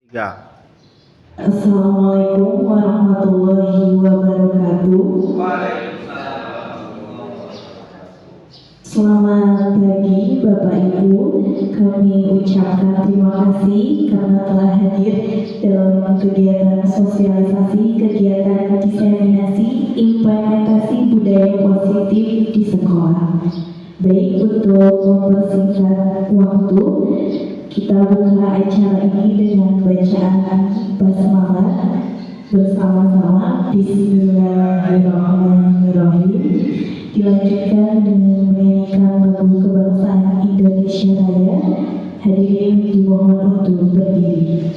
Tiga. Assalamualaikum warahmatullahi wabarakatuh. Selamat pagi Bapak Ibu. Kami ucapkan terima kasih karena telah hadir dalam kegiatan sosialisasi, kegiatan diseminasi implementasi budaya positif di sekolah. Baik, untuk mempersingkat waktu, kita buka acara ini dengan bacaan basmalah bersama-sama. Bismillahirrahmanirrahim. Dilanjutkan dengan menyanyikan lagu kebangsaan Indonesia Raya. Hadirin dimohon untuk berdiri.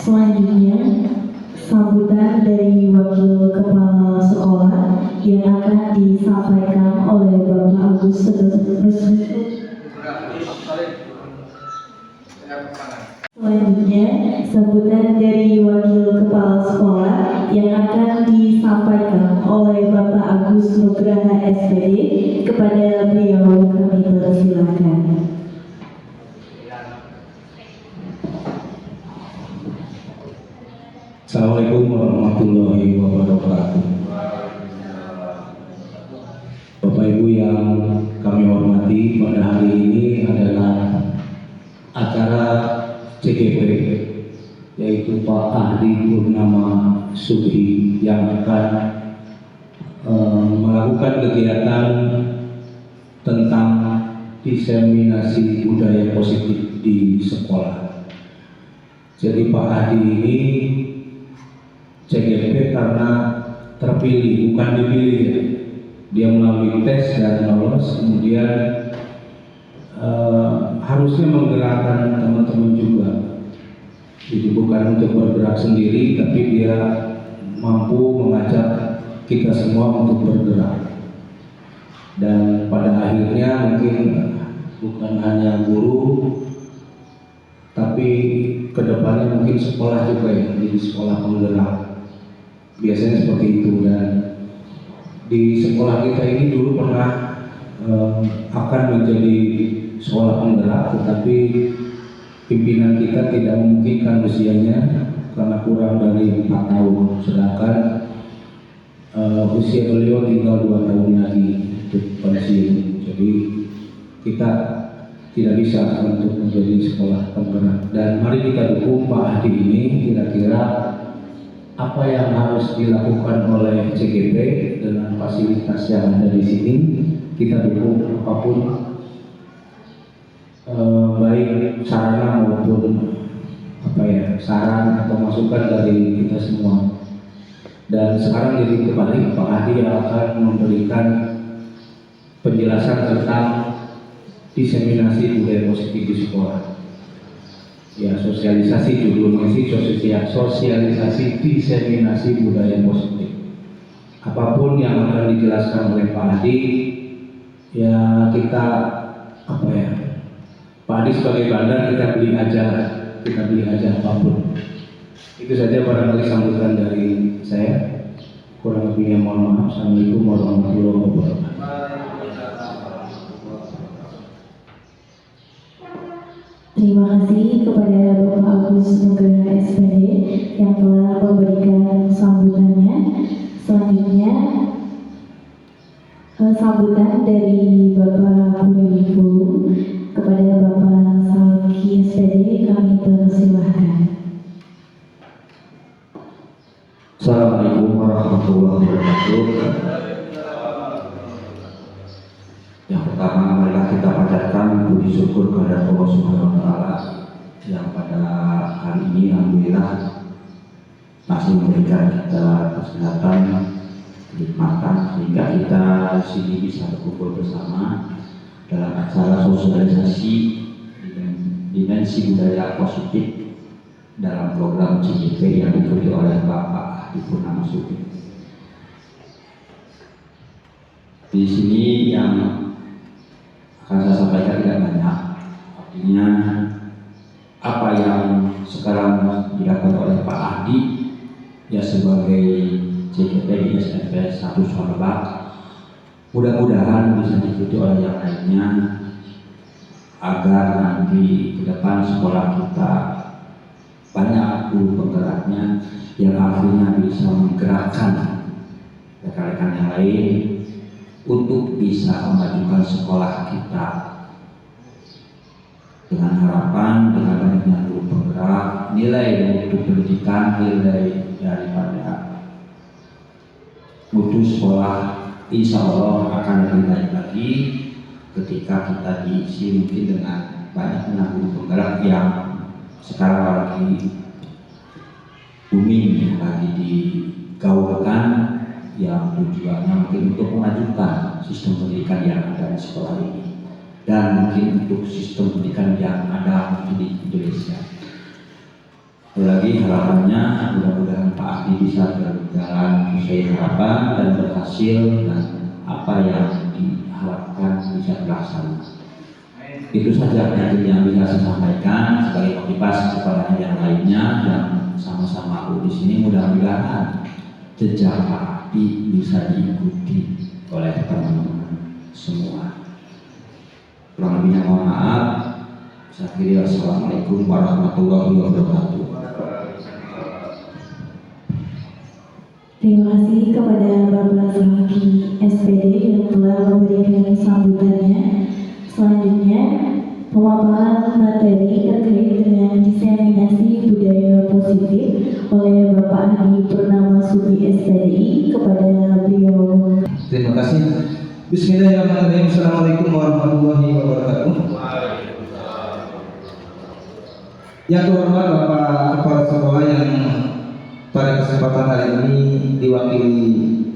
Selanjutnya, sambutan dari Wakil Kepala Sekolah yang akan disampaikan oleh Bapak Agus Selanjutnya, sambutan dari Wakil Kepala Sekolah yang akan disampaikan oleh Bapak Agus Nugraha SPD. Kepada beliau kami persilakan. Assalamualaikum warahmatullahi wabarakatuh. Bapak Ibu yang kami hormati, pada hari ini adalah acara CGP, yaitu Pak Ahdi Purnama Subhi yang akan melakukan kegiatan tentang diseminasi budaya positif di sekolah. Jadi Pak Ahdi ini CGP karena terpilih, bukan dipilih ya. Dia melalui tes dan lolos, kemudian harusnya menggerakkan teman-teman juga. Jadi bukan untuk bergerak sendiri, tapi dia mampu mengajak kita semua untuk bergerak. Dan pada akhirnya mungkin bukan hanya guru, tapi kedepannya mungkin sekolah juga ya, jadi sekolah penggerak. Biasanya seperti itu. Dan di sekolah kita ini dulu pernah akan menjadi sekolah penggerak, tetapi pimpinan kita tidak memungkinkan usianya karena kurang dari 4 tahun, sedangkan usia beliau tinggal 2 tahun lagi untuk pensiun. Jadi kita tidak bisa untuk menjadi sekolah penggerak. Dan mari kita dukung Pak Ahdi ini. Kira-kira apa yang harus dilakukan oleh CGP dengan fasilitas yang ada di sini, kita dukung apapun, baik sarana maupun saran atau masukan dari kita semua. Dan sekarang jadi kembali Pak Adi yang akan memberikan penjelasan tentang diseminasi budaya positif di sekolah. Ya, sosialisasi, judulnya sih sosialisasi diseminasi budaya positif. Apapun yang akan dijelaskan oleh Pak Adi, ya kita Pak Adi sebagai bandar kita beli aja apapun. Itu saja barangkali sambutan dari saya. Kurang lebihnya mohon maaf. Assalamualaikum warahmatullahi wabarakatuh. Terima kasih kepada Bapak Agus Nugraha SPD yang telah memberikan sambutannya. Selanjutnya sambutan dari Bapak Purwiko kepada Bapak Salki SPD kami persilahkan. Assalamualaikum warahmatullahi wabarakatuh. Yang pertama, marilah kita panjatkan puji syukur kepada Allah Subhanahu wa Ta'ala yang pada hari ini alhamdulillah masih memberikan kita kesehatan, kenikmatan sehingga kita di sini bisa berkumpul bersama dalam acara sosialisasi dimensi budaya positif dalam program CJP yang diikuti oleh Bapak Adi Purnama Sugeng. Di sini yang akan saya sampaikan tidak banyak, artinya apa yang sekarang dilakukan oleh Pak Adi ya sebagai CJP di SMP 1 Suarabak, mudah-mudahan bisa diikuti oleh yang lainnya agar nanti ke depan sekolah kita banyak guru penggeraknya yang akhirnya bisa menggerakkan rekan-rekan yang lain untuk bisa memajukan sekolah kita dengan harapan dengan banyaknya guru penggerak, nilai untuk pendidikan, nilai daripada mutu sekolah insya Allah akan lebih baik lagi ketika kita diisi mungkin dengan banyaknya guru penggerak yang sekarang lagi booming, lagi digaulkan, yang tujuannya mungkin untuk memajukan sistem pendidikan yang ada di sekolah ini dan mungkin untuk sistem pendidikan yang ada mungkin di Indonesia. Lagi harapannya mudah-mudahan Pak Adi bisa berjalan sesuai harapan dan berhasil dan apa yang diharapkan bisa terlaksana. Itu saja yang bisa saya sampaikan sebagai motivasi kepada yang lainnya yang sama-sama aku di sini. Mudah-mudahan jejak Pak Adi bisa diikuti oleh teman-teman semua. Kurang lebihnya mohon maaf. Saya kira wassalamualaikum warahmatullahi wabarakatuh. Terima kasih kepada Bapak Salki SPD yang telah memberikan sambutannya. Selanjutnya, pemaparan materi terkait dengan diseminasi budaya positif oleh Bapak Adi Purnama Sugeng SPDI kepada beliau. Terima kasih. Bismillahirrahmanirrahim. Assalamualaikum warahmatullahi wabarakatuh. Yang terhormat Bapak Kepala Sekolah yang pada kesempatan hari ini diwakili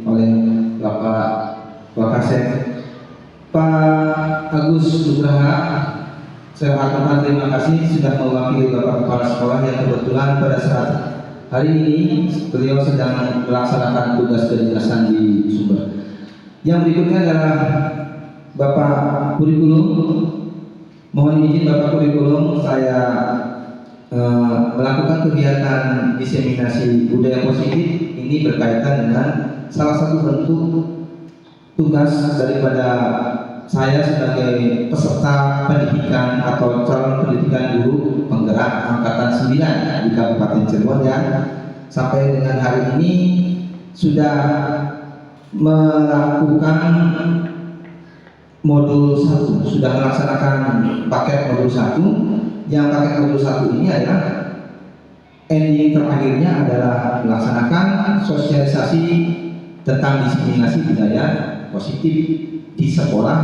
oleh Bapak Wakasek Pak Agus Nugraha, saya aturkan terima kasih sudah mewakili Bapak Kepala Sekolah yang kebetulan pada saat hari ini beliau sedang melaksanakan tugas kedinasan di Sumber. Yang berikutnya adalah Bapak Kurikulum. Mohon izin Bapak Kurikulum, saya melakukan kegiatan diseminasi budaya positif ini berkaitan dengan salah satu bentuk tugas daripada saya sebagai peserta pendidikan atau calon pendidikan guru penggerak angkatan 9 di Kabupaten Cirebon yang sampai dengan hari ini sudah melakukan modul 1, sudah melaksanakan paket modul 1, yang paket modul 1 ini adalah ending terakhirnya adalah melaksanakan sosialisasi tentang diseminasi budaya positif di sekolah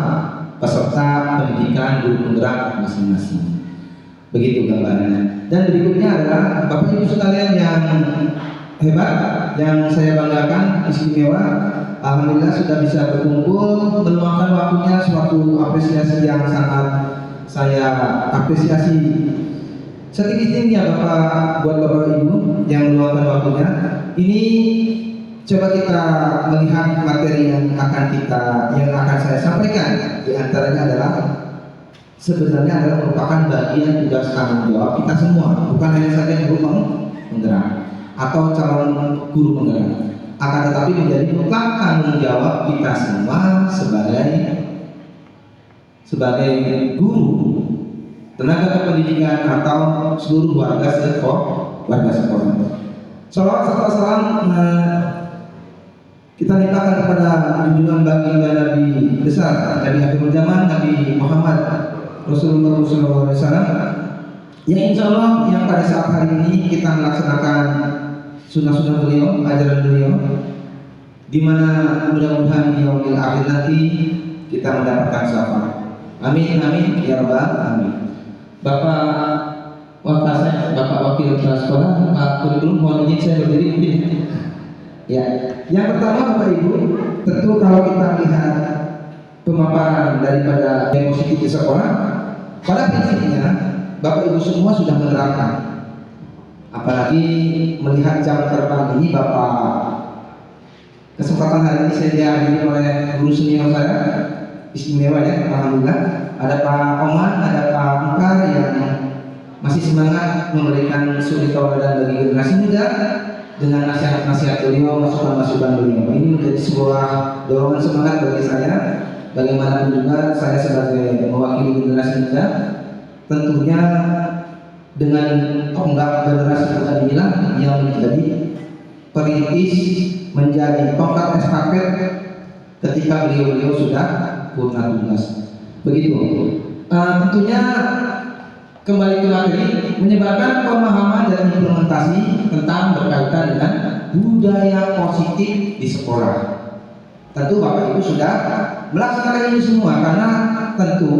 peserta pendidikan guru penggerak masing-masing. Begitu gambarannya. Dan berikutnya adalah Bapak Ibu sekalian yang hebat, yang saya banggakan, istimewa. Alhamdulillah sudah bisa berkumpul, meluangkan waktunya, suatu apresiasi yang sangat saya apresiasi setinggi-tingginya buat Bapak Ibu yang meluangkan waktunya. Ini coba kita melihat materi yang akan saya sampaikan. Di antaranya adalah sebenarnya adalah merupakan bagian tugas tanggung jawab kita semua, bukan hanya saja guru penggerak atau calon guru penggerak, akan tetapi menjadi mutlak tanggung jawab kita semua sebagai guru, tenaga pendidikan atau seluruh warga sekolah. Salawat salam kita limpahkan kepada junjungan baginda Nabi besar, Nabi akhir zaman, Nabi Muhammad Rasulullah SAW, yang insya Allah yang pada saat hari ini kita melaksanakan sunnah-sunnah beliau, ajaran beliau, di mana mudah-mudahan di yaumil akhir nanti kita mendapatkan syafaat. Amin amin ya rabbal alamin. Bapak Wakil Kepala Sekolah, Pak Kurikulum, mohon izin saya berdiri mungkin. Ya, yang pertama Bapak Ibu, tentu kalau kita lihat pemaparan daripada yang positif di sekolah, pada prinsipnya Bapak Ibu semua sudah menerapkan. Apalagi melihat jam terbang ini, Bapak, kesempatan hari ini saya dihadiri oleh guru senior saya, istimewa ya, alhamdulillah. Ada Pak Oman, ada Pak Mukar yang masih semangat memberikan suri tauladan bagi generasi muda dengan nasihat-nasihat beliau, masukan-masukan beliau. Ini menjadi sebuah dorongan semangat bagi saya. Bagaimanapun juga saya sebagai mewakili generasi muda, tentunya dengan tonggak generasi muda inilah yang menjadi perintis, menjadi tongkat estafet ketika beliau sudah purna tugas. Begitu. Tentunya kembali ke materi, menyebarkan pemahaman dan implementasi tentang berkaitan dengan budaya positif di sekolah. Tentu Bapak Ibu sudah melaksanakan ini semua, karena tentu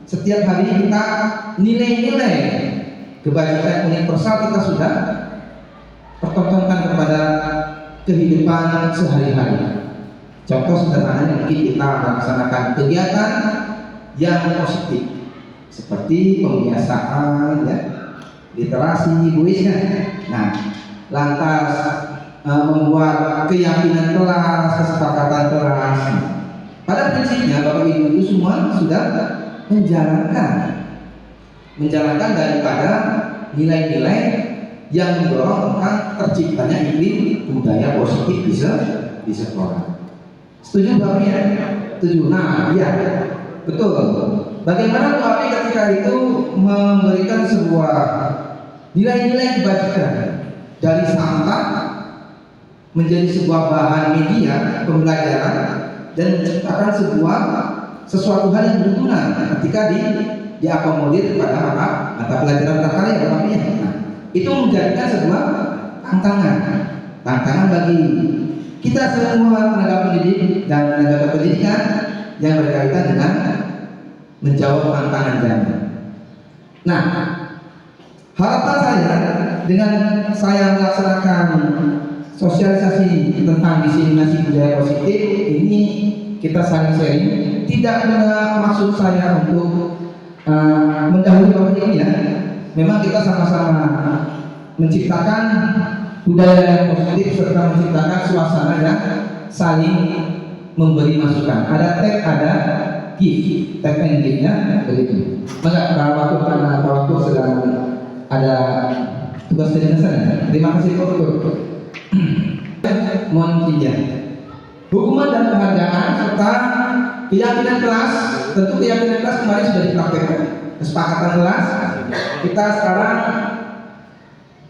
setiap hari kita nilai-nilai kebajikan universal kita sudah pertontonkan kepada kehidupan sehari-hari. Contoh sederhananya mungkin kita melaksanakan kegiatan yang positif seperti pembiasaan ya, literasi, buisnya. Nah, lantas membuat keyakinan kelas, kesepakatan kelas. Pada prinsipnya Bapak Ibu itu semua sudah menjalankan daripada nilai-nilai yang mendorong tentang terciptanya iklim budaya positif di sekolah. Setuju Bapak ya? Setuju. Nah, iya, betul. Bagaimana Bapak ketika itu memberikan sebuah nilai-nilai kebajikan dari sampah menjadi sebuah bahan media pembelajaran dan menciptakan sesuatu hal yang berguna ketika diakomodir pada mata pelajaran terkaya Bapak ya. Nah, itu menjadikan sebuah tantangan bagi kita semua tenaga pendidik dan tenaga pendidikan yang berkaitan dengan menjawab tantangan zaman. Nah, harapan saya dengan saya melaksanakan sosialisasi tentang diseminasi budaya positif ini, kita saling sharing. Tidak ada maksud saya untuk mendahului Bapak ini ya. Memang kita sama-sama menciptakan budaya yang positif serta menciptakan suasana yang saling memberi masukan. Ada tag, ada give, tag and give-nya begitu. Maka karena waktu sedang ada tugas dari sana. Terima kasih Pak. Mohon izin. Hukuman dan penghargaan serta keyakinan kelas. Tentu keyakinan kelas kemarin sudah dipraktekkan. Kesepakatan kelas. Kita sekarang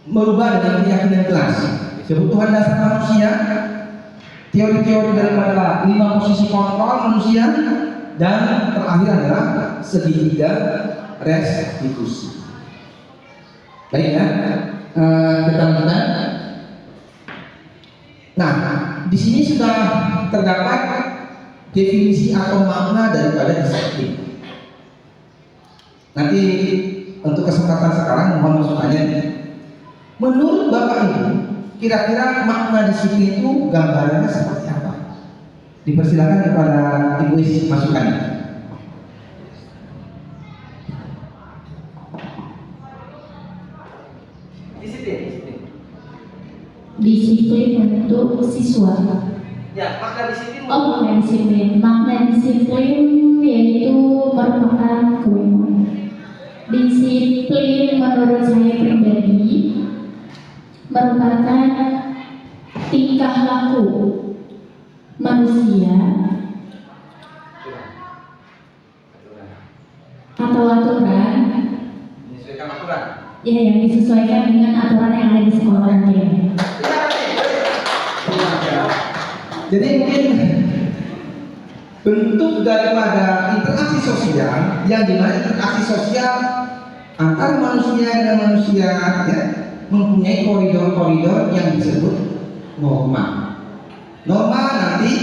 merubah dengan keyakinan kelas. Kebutuhan dasar manusia, teori-teori daripada 5 posisi kontrol manusia, dan terakhir adalah segitiga restitusi. Baik ya, kita lanjutkan. Nah, di sini sudah terdapat definisi atau makna daripada disiplin. Nanti untuk kesempatan sekarang mohon masukannya. Menurut Bapak Ibu, kira-kira makna disiplin itu gambarannya seperti apa? Dipersilakan kepada Ibu Is masukannya. Disiplin untuk siswa. Ya, makna disiplin. Oh, makna disiplin. Makna disiplin yaitu merupakan kewenangan. Disiplin menurut saya pribadi merupakan tingkah laku manusia atau aturan Menyesuaikan aturan. ya yang disesuaikan dengan aturan yang ada di sekolah mungkin. Jadi mungkin bentuk daripada interaksi sosial yang dimana interaksi sosial antar manusia dan manusia ya, mempunyai koridor-koridor yang disebut norma. Norma nanti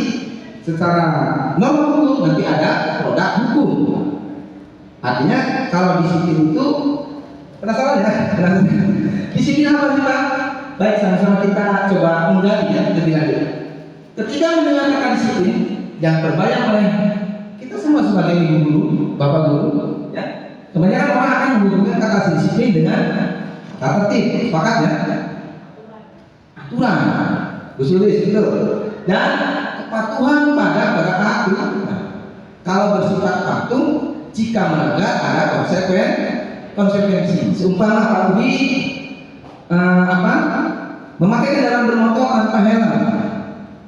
secara norma hukum nanti ada produk hukum. Artinya kalau disiplin itu penasaran ya? Disiplin apa sih Pak? Baik, sama-sama kita coba menggali ya lebih lanjut. Ketika mendengar kata disiplin yang terbayang oleh kita semua sebagai ibu guru, bapak guru, ya, kebanyakan orang akan menghubungkan kata disiplin dengan kata tertib, sepakat ya? Aturan, usulis itu, dan kepatuhan pada aturan. Kalau bersifat patuh, jika melanggar ada konsekuensi. Seumpama Pak Budi memakai kendaraan bermotor tanpa helm.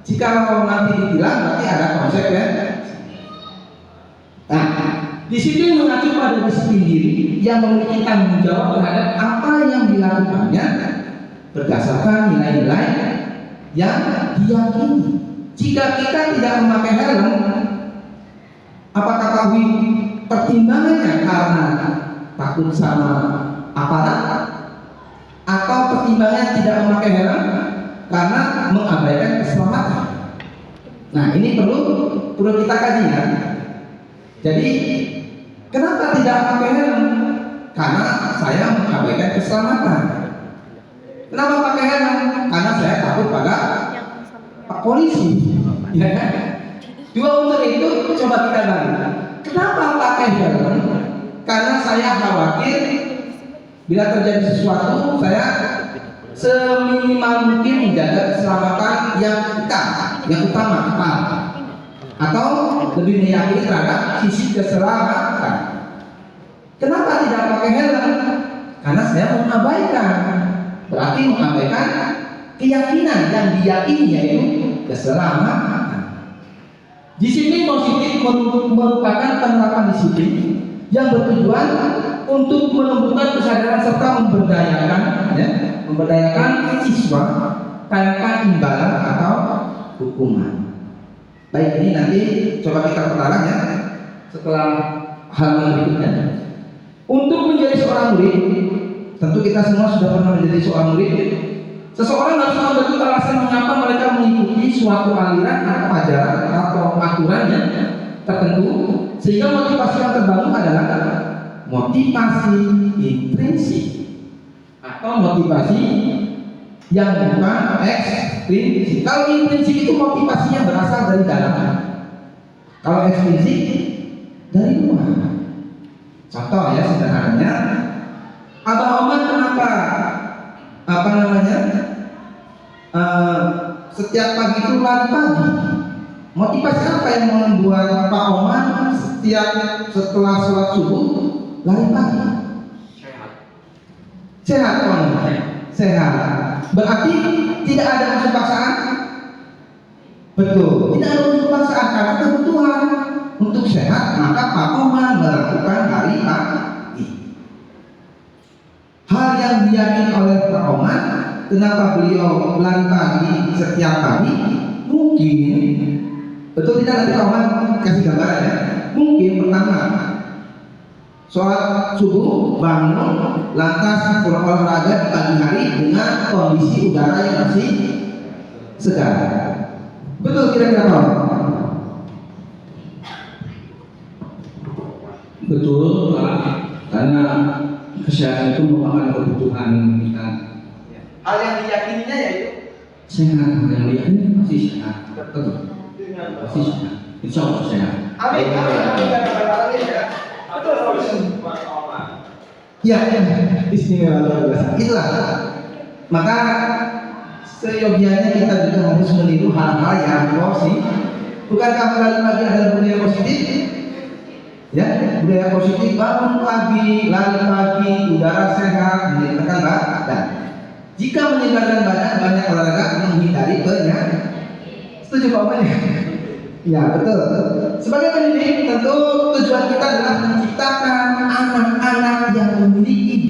Jika nanti ditilang berarti ada konsekuensi. Nah, disiplin mengacu pada disiplin diri yang memiliki tanggung jawab terhadap apa yang dilakukannya berdasarkan nilai-nilai yang diyakini. Jika kita tidak memakai helm, apakah ketahui pertimbangannya karena takut sama aparat atau pertimbangannya tidak memakai helm karena mengabaikan keselamatan. Nah, ini perlu kita kaji ya. Jadi, kenapa tidak pakai helm? Karena saya mengabaikan keselamatan. Kenapa pakai helm? Karena saya takut pada Pak polisi. Ya kan? Dua unsur itu coba kita balik. Kenapa pakai helm? Karena saya khawatir bila terjadi sesuatu, saya seminimal mungkin menjaga keselamatan yang utama kepala, atau lebih meyakini terhadap sisi keselamatan. Kenapa tidak pakai helm? Karena saya mengabaikan, berarti mengabaikan keyakinan yang diyakini yaitu keselamatan. Disiplin positif merupakan penerapan disiplin yang bertujuan untuk menumbuhkan kesadaran serta memberdayakan siswa tanpa imbalan atau hukuman. Baik, ini nanti coba kita perlahan ya setelah hal berikutnya. Untuk menjadi seorang murid, tentu kita semua sudah pernah menjadi seorang murid. Seseorang harus memiliki alasan mengapa mereka mengikuti suatu aliran atau ajaran atau aturan yang tertentu, sehingga motivasi yang terbangun adalah motivasi intrinsik atau motivasi yang bukan ekstrinsik. Kalau intrinsik itu motivasinya berasal dari dalam, kalau ekstrinsik dari luar. Contoh ya sederhananya, Abah Oman kenapa setiap pagi itu lari pagi? Motivasi apa yang membuat Pak Oman setelah sholat subuh lari pagi? Sehat Pak. Sehat. Berarti tidak ada unsur paksaan? Betul. Tidak ada unsur paksaan karena kebutuhan untuk sehat, maka Pak Oman melakukan lari pagi. Hal yang diyakini oleh Pak Oman, kenapa beliau lari pagi setiap pagi? Mungkin betul tidak, nanti Pak Oman kasih gambaran ya. Mungkin pertama, sholat subuh bangun, lantas berolahraga di pagi hari dengan kondisi udara yang masih segar. Betul kira-kira Pak? Betul Pak, karena kesehatan itu merupakan kebutuhan kita. Hal yang diyakininya yaitu Sehat, yang diyakini pasti sehat. Betul. Pasti sehat. Insya Allah sehat. amin. Ya, istimewa luar biasa. Itulah. Maka seyogianya kita juga harus meniru hal-hal yang positif. Bukankah kembali lagi adalah budaya positif? Ya, budaya positif, bangun pagi, lari pagi, udara sehat, menyegarkan badan. Jika menyegarkan badan, banyak olahraga menghindari penyakit. Setuju Pak Oman ya? Ya betul. Sebagai pendidik, tentu tujuan kita adalah menciptakan anak-anak yang memiliki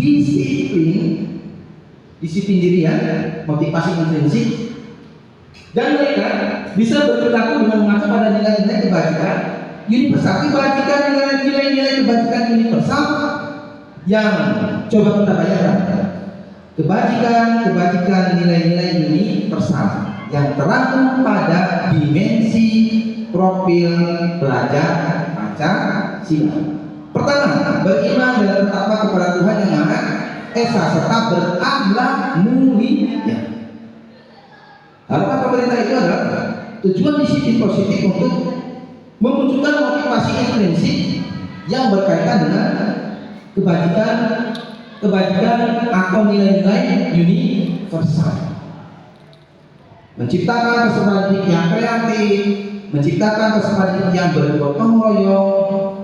disiplin diri ya, motivasi intrinsik, dan mereka bisa berperilaku dengan mengacu pada nilai-nilai kebajikan universal. Kebajikan nilai-nilai kebajikan universal yang coba kita bayangkan. Kebajikan nilai-nilai universal yang terangkum pada dimensi profil pelajar Pancasila. Pertama, beriman dan bertakwa kepada Tuhan yang Maha Esa serta berakhlak mulia. Harapan pemerintah itu adalah tujuan disiplin positif untuk memunculkan motivasi intrinsik yang berkaitan dengan kebajikan atau nilai-nilai universal. Menciptakan peserta didik yang kreatif, menciptakan peserta didik yang bergotong royong.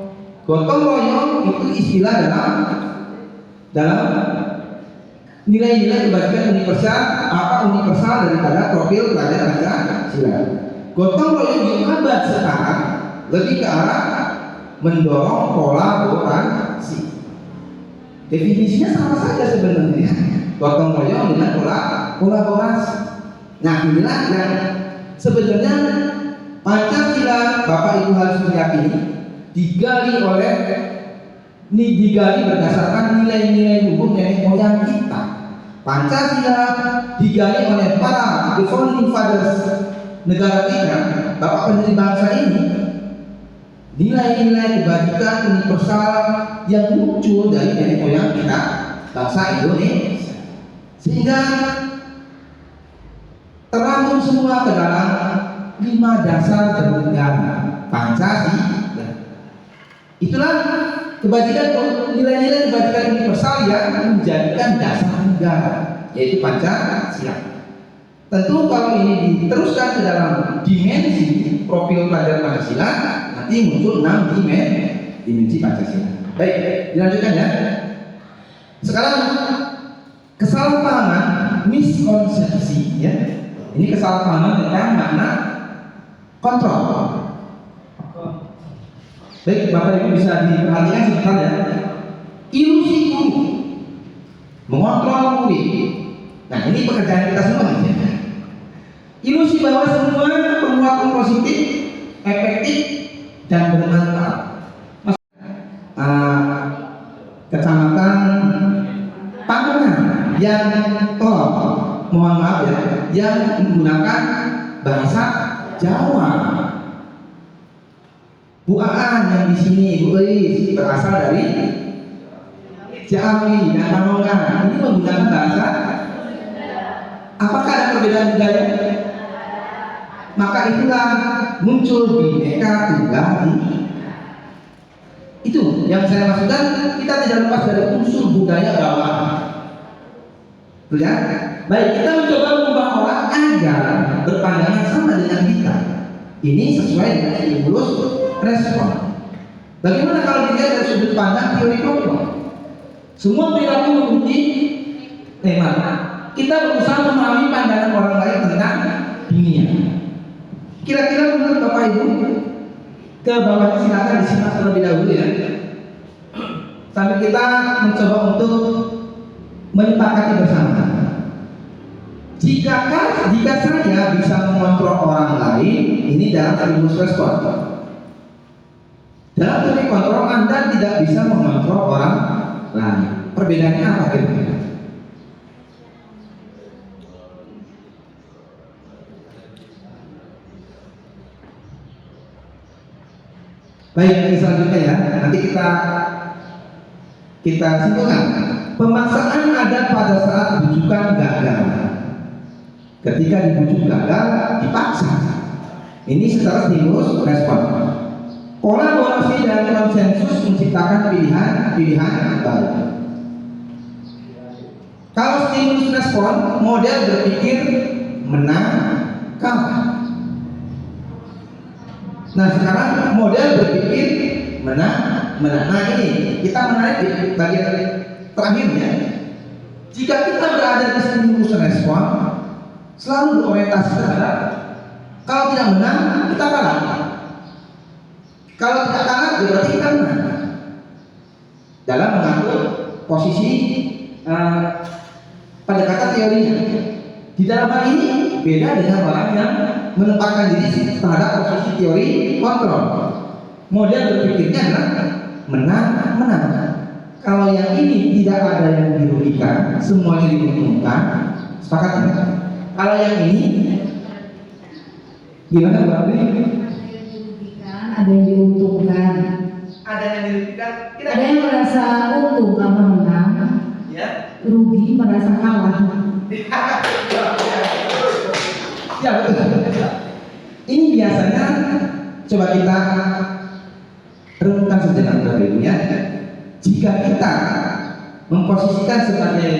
Gotong royong itu istilah dalam nilai-nilai kebajikan universal daripada profil pelajar Pancasila. Gotong royong di abad sekarang lebih ke arah mendorong kolaborasi. Definisinya sama saja sebenarnya. Gotong royong dengan kolaborasi. Nah inilah yang sebenarnya Pancasila Bapak Ibu harus meyakini digali berdasarkan nilai-nilai luhur nenek moyang kita. Pancasila digali oleh para founding fathers negara kita, bapak pendiri bangsa ini, nilai-nilai kebajikan universal yang muncul dari nenek moyang kita bangsa Indonesia, sehingga terangkum semua ke dalam 5 dasar bernegara Pancasila. Itulah nilai-nilai kebajikan universal yang menjadikan dasar negara, yaitu Pancasila. Tentu kalau ini diteruskan ke dalam dimensi profil pelajar Pancasila, nanti muncul 6 dimensi Pancasila. Baik, dilanjutkan ya. Sekarang kesalahpahaman, miskonsepsi ya. Ini kesalahpahaman tentang makna kontrol. Baik, Bapak Ibu bisa diperhatikan sebentar ya. Ilusi guru mengontrol murid. Nah, ini pekerjaan kita semua ya. Ilusi bahwa semua perbuatan positif, efektif, dan bermanfaat. Kecamatan Pangeran yang mohon maaf ya, yang menggunakan bahasa Jawa. Bu Aan yang di sini, Bu Elis berasal dari Jambi dan Panongan. Ini menggunakan bahasa. Apakah ada perbedaan budaya? Maka itulah muncul Bhinneka Tunggal Ika. Itu yang saya maksudkan, kita tidak lepas dari unsur budaya bawah. Betul ya? Baik, kita mencoba mengubah orang agar berpandangan sama dengan kita. Ini sesuai dengan stimulus respon. Bagaimana kalau dilihat dari sudut pandang teori kelompok? Semua perilaku mengunci tema. Kita berusaha memahami pandangan orang lain tentang dunia. Kira-kira menurut Bapak Ibu, ke bawah silakan disimak terlebih dahulu ya. Sampai kita mencoba untuk menyepakati bersama. Jika saya bisa mengontrol orang lain, ini dalam stimulus respon. Dalam teori kontrol, Anda tidak bisa mengontrol orang lain. Perbedaannya apa kira-kira? Baik, ini selanjutnya ya. Nanti kita simpulkan. Pemaksaan ada pada saat bujukan gagal. Ketika dibujuk gagal, dipaksa. Ini secara stimulus respon. Kolaborasi dan konsensus menciptakan pilihan baru. Kalau stimulus respon, model berpikir menang kalah. Nah sekarang model berpikir menang. Nah ini kita menarik di bagian terakhirnya. Jika kita berada di stimulus respon, selalu berorientasi terhadap kalau tidak menang kita kalah. Kalau tidak kalah berarti kita menang. Dalam mengatur posisi pendekatan teorinya. Di dalam hal ini beda dengan orang yang menempatkan diri terhadap posisi teori kontrol. Model berpikirnya adalah menang. Kalau yang ini tidak ada yang dirugikan, semuanya diuntungkan, sepakat ya? Kalau yang ini gimana Mbak Abi? Ada yang diuntungkan, Ada yang dirugikan, ada yang merasa untung karena menang, ya? rugi merasa kalah. Ya betul. Ini biasanya coba kita renungkan sejenak Bapak Ibu ya. Jika kita memposisikan sebagai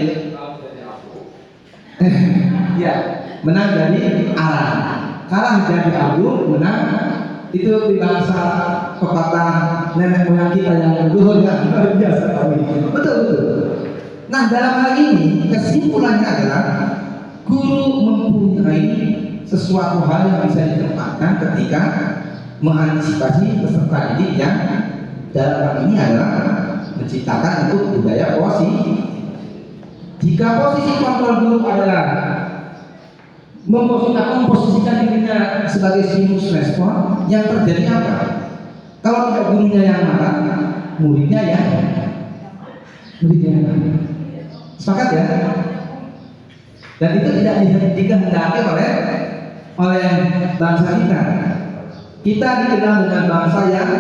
ya menang dari arah, kalah dari abu, menang itu di bahasa pepatah nenek moyang kita yang dulu ya luar biasa. Betul. Nah dalam hal ini kesimpulannya adalah guru mempunyai sesuatu hal yang bisa ditempatkan ketika mengantisipasi peserta didik yang dalam hal ini adalah menciptakan untuk budaya posisi. Jika posisi kontrol guru adalah memposisikan dirinya sebagai stimulus respon, yang terjadi apa? Kalau tidak gurunya yang marah, muridnya yang sepakat ya? Dan itu tidak dikehendaki oleh bangsa kita. Kita dikenal dengan bangsa yang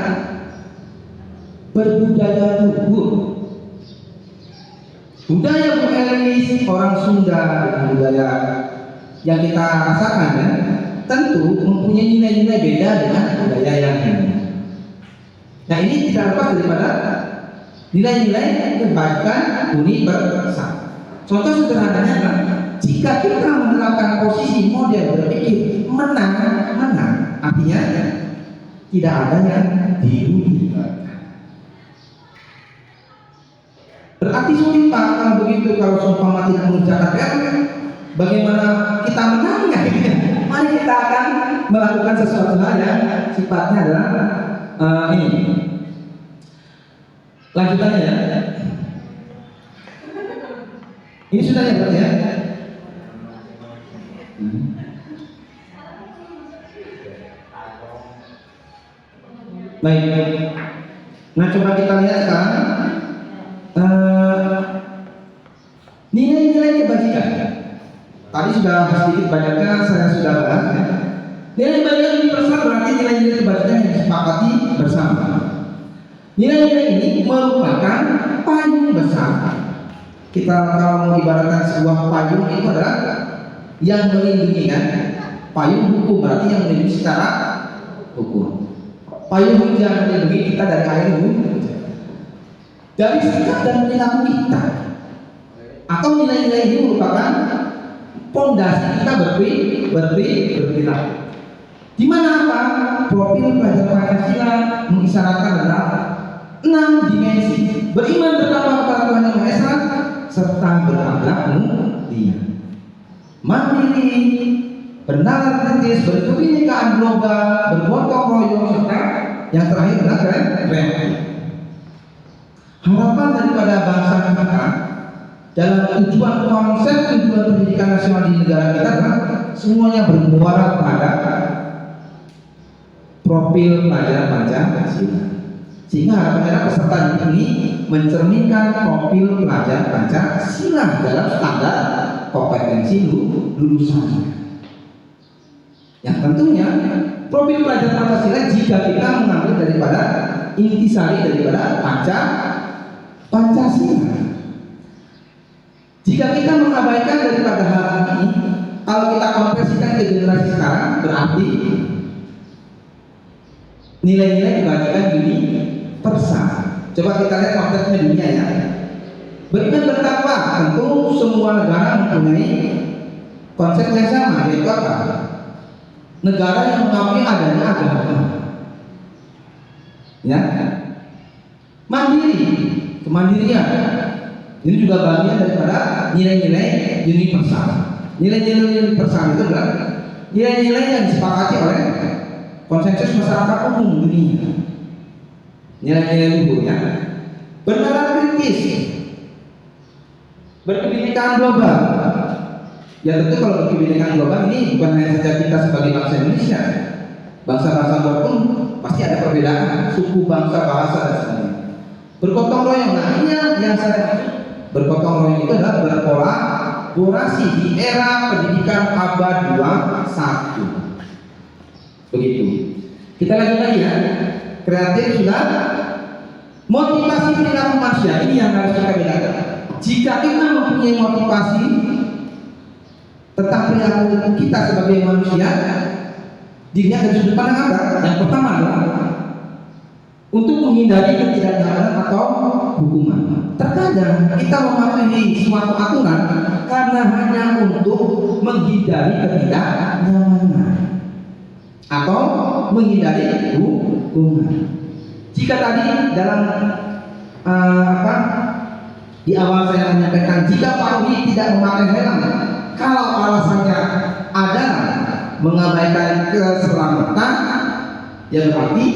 berbudaya luhur. Budaya Bung Elis, orang Sunda dengan budaya yang kita rasakan ya, tentu mempunyai nilai-nilai beda dengan budaya yang ini. Nah ini tidak lepas daripada nilai-nilai kebaikan universal. Contoh sederhananya adalah jika kita menerapkan posisi model berpikir menang, artinya tidak ada yang dirugikan. Berarti sulit Pak kalau begitu, kalau seumpama tidak mengerjakan PR, bagaimana kita menangnya? Mari kita akan melakukan sesuatu hal yang sifatnya adalah ini. Lanjutannya ya. Ini sudah ya berarti ya. Baik. Nah coba kita lihat sekarang nilai-nilai kebajikan. Tadi sudah sedikit banyaknya saya sudah bahas ya. Nilai kebajikan universal berarti nilai-nilai kebajikan yang disepakati bersama. Nilai-nilai ini merupakan payung besar. Kita kalau mengibaratkan sebuah payung itu adalah yang melindungi kan. Payung hukum berarti yang melindungi secara hukum. Payung hujan melindungi kita dari air hujan. Dari sikap dan perilaku kita. Atau nilai-nilai ini merupakan pondasi kita berperilaku. Di mana apa? Profil pelajar Pancasila mengisyaratkan adalah 6 dimensi: beriman pertama kepada Tuhan Yang Maha Esa serta berakhlak mulia, mandiri, bernalar kritis, berkebinekaan global, bergotong royong, serta yang terakhir adalah kreatif. Harapan daripada bangsa kita dalam tujuan konsep tujuan pendidikan nasional di negara kita adalah semuanya bermuara pada profil pelajar Pancasila. Sehingga harapannya peserta didik ini mencerminkan profil pelajar Pancasila dalam standar kompetensi lulusan. Yang tentunya profil pelajar Pancasila jika kita mengambil daripada intisari daripada Pancasila. Jika kita mengabaikan daripada hal ini, kalau kita konversikan ke generasi sekarang, berarti nilai-nilai dibagikan universal. Coba kita lihat konteksnya dunia ya. Beriman bertakwa, tentu semua negara mempunyai konsep yang sama, yaitu apa? Negara yang mengakui adanya agama. Ya, mandiri, kemandirian. Ini juga bagian daripada nilai-nilai universal. Nilai-nilai universal itu adalah nilai-nilai yang disepakati oleh konsensus masyarakat umum dunia. Nilai-nilai luhurnya bernalar kritis, berkebinekaan global. Ya tentu kalau berkebinekaan global ini bukan hanya saja kita sebagai bangsa Indonesia, bangsa-bangsa luar pun pasti ada perbedaan suku, bangsa, bahasa dan sebagainya. Bergotong royong, nah ini yang saya bergotong royong itu adalah berkolaborasi di era pendidikan abad 21. Begitu. Kita lanjut lagi ya. Kreatif sudah. Motivasi perilaku manusia ini yang harus kita bedakan. Jika kita mempunyai motivasi tentang perilaku kita sebagai manusia, dilihat dari sudut pandang apa? Yang pertama adalah untuk menghindari ketidaknyamanan atau hukuman. Terkadang kita mematuhi suatu aturan karena hanya untuk menghindari ketidaknyamanan atau menghindari hukuman. Jika tadi dalam di awal saya menyampaikan, jika Pak Wi tidak memakai helm, kalau alasannya adalah mengabaikan keselamatan, ya berarti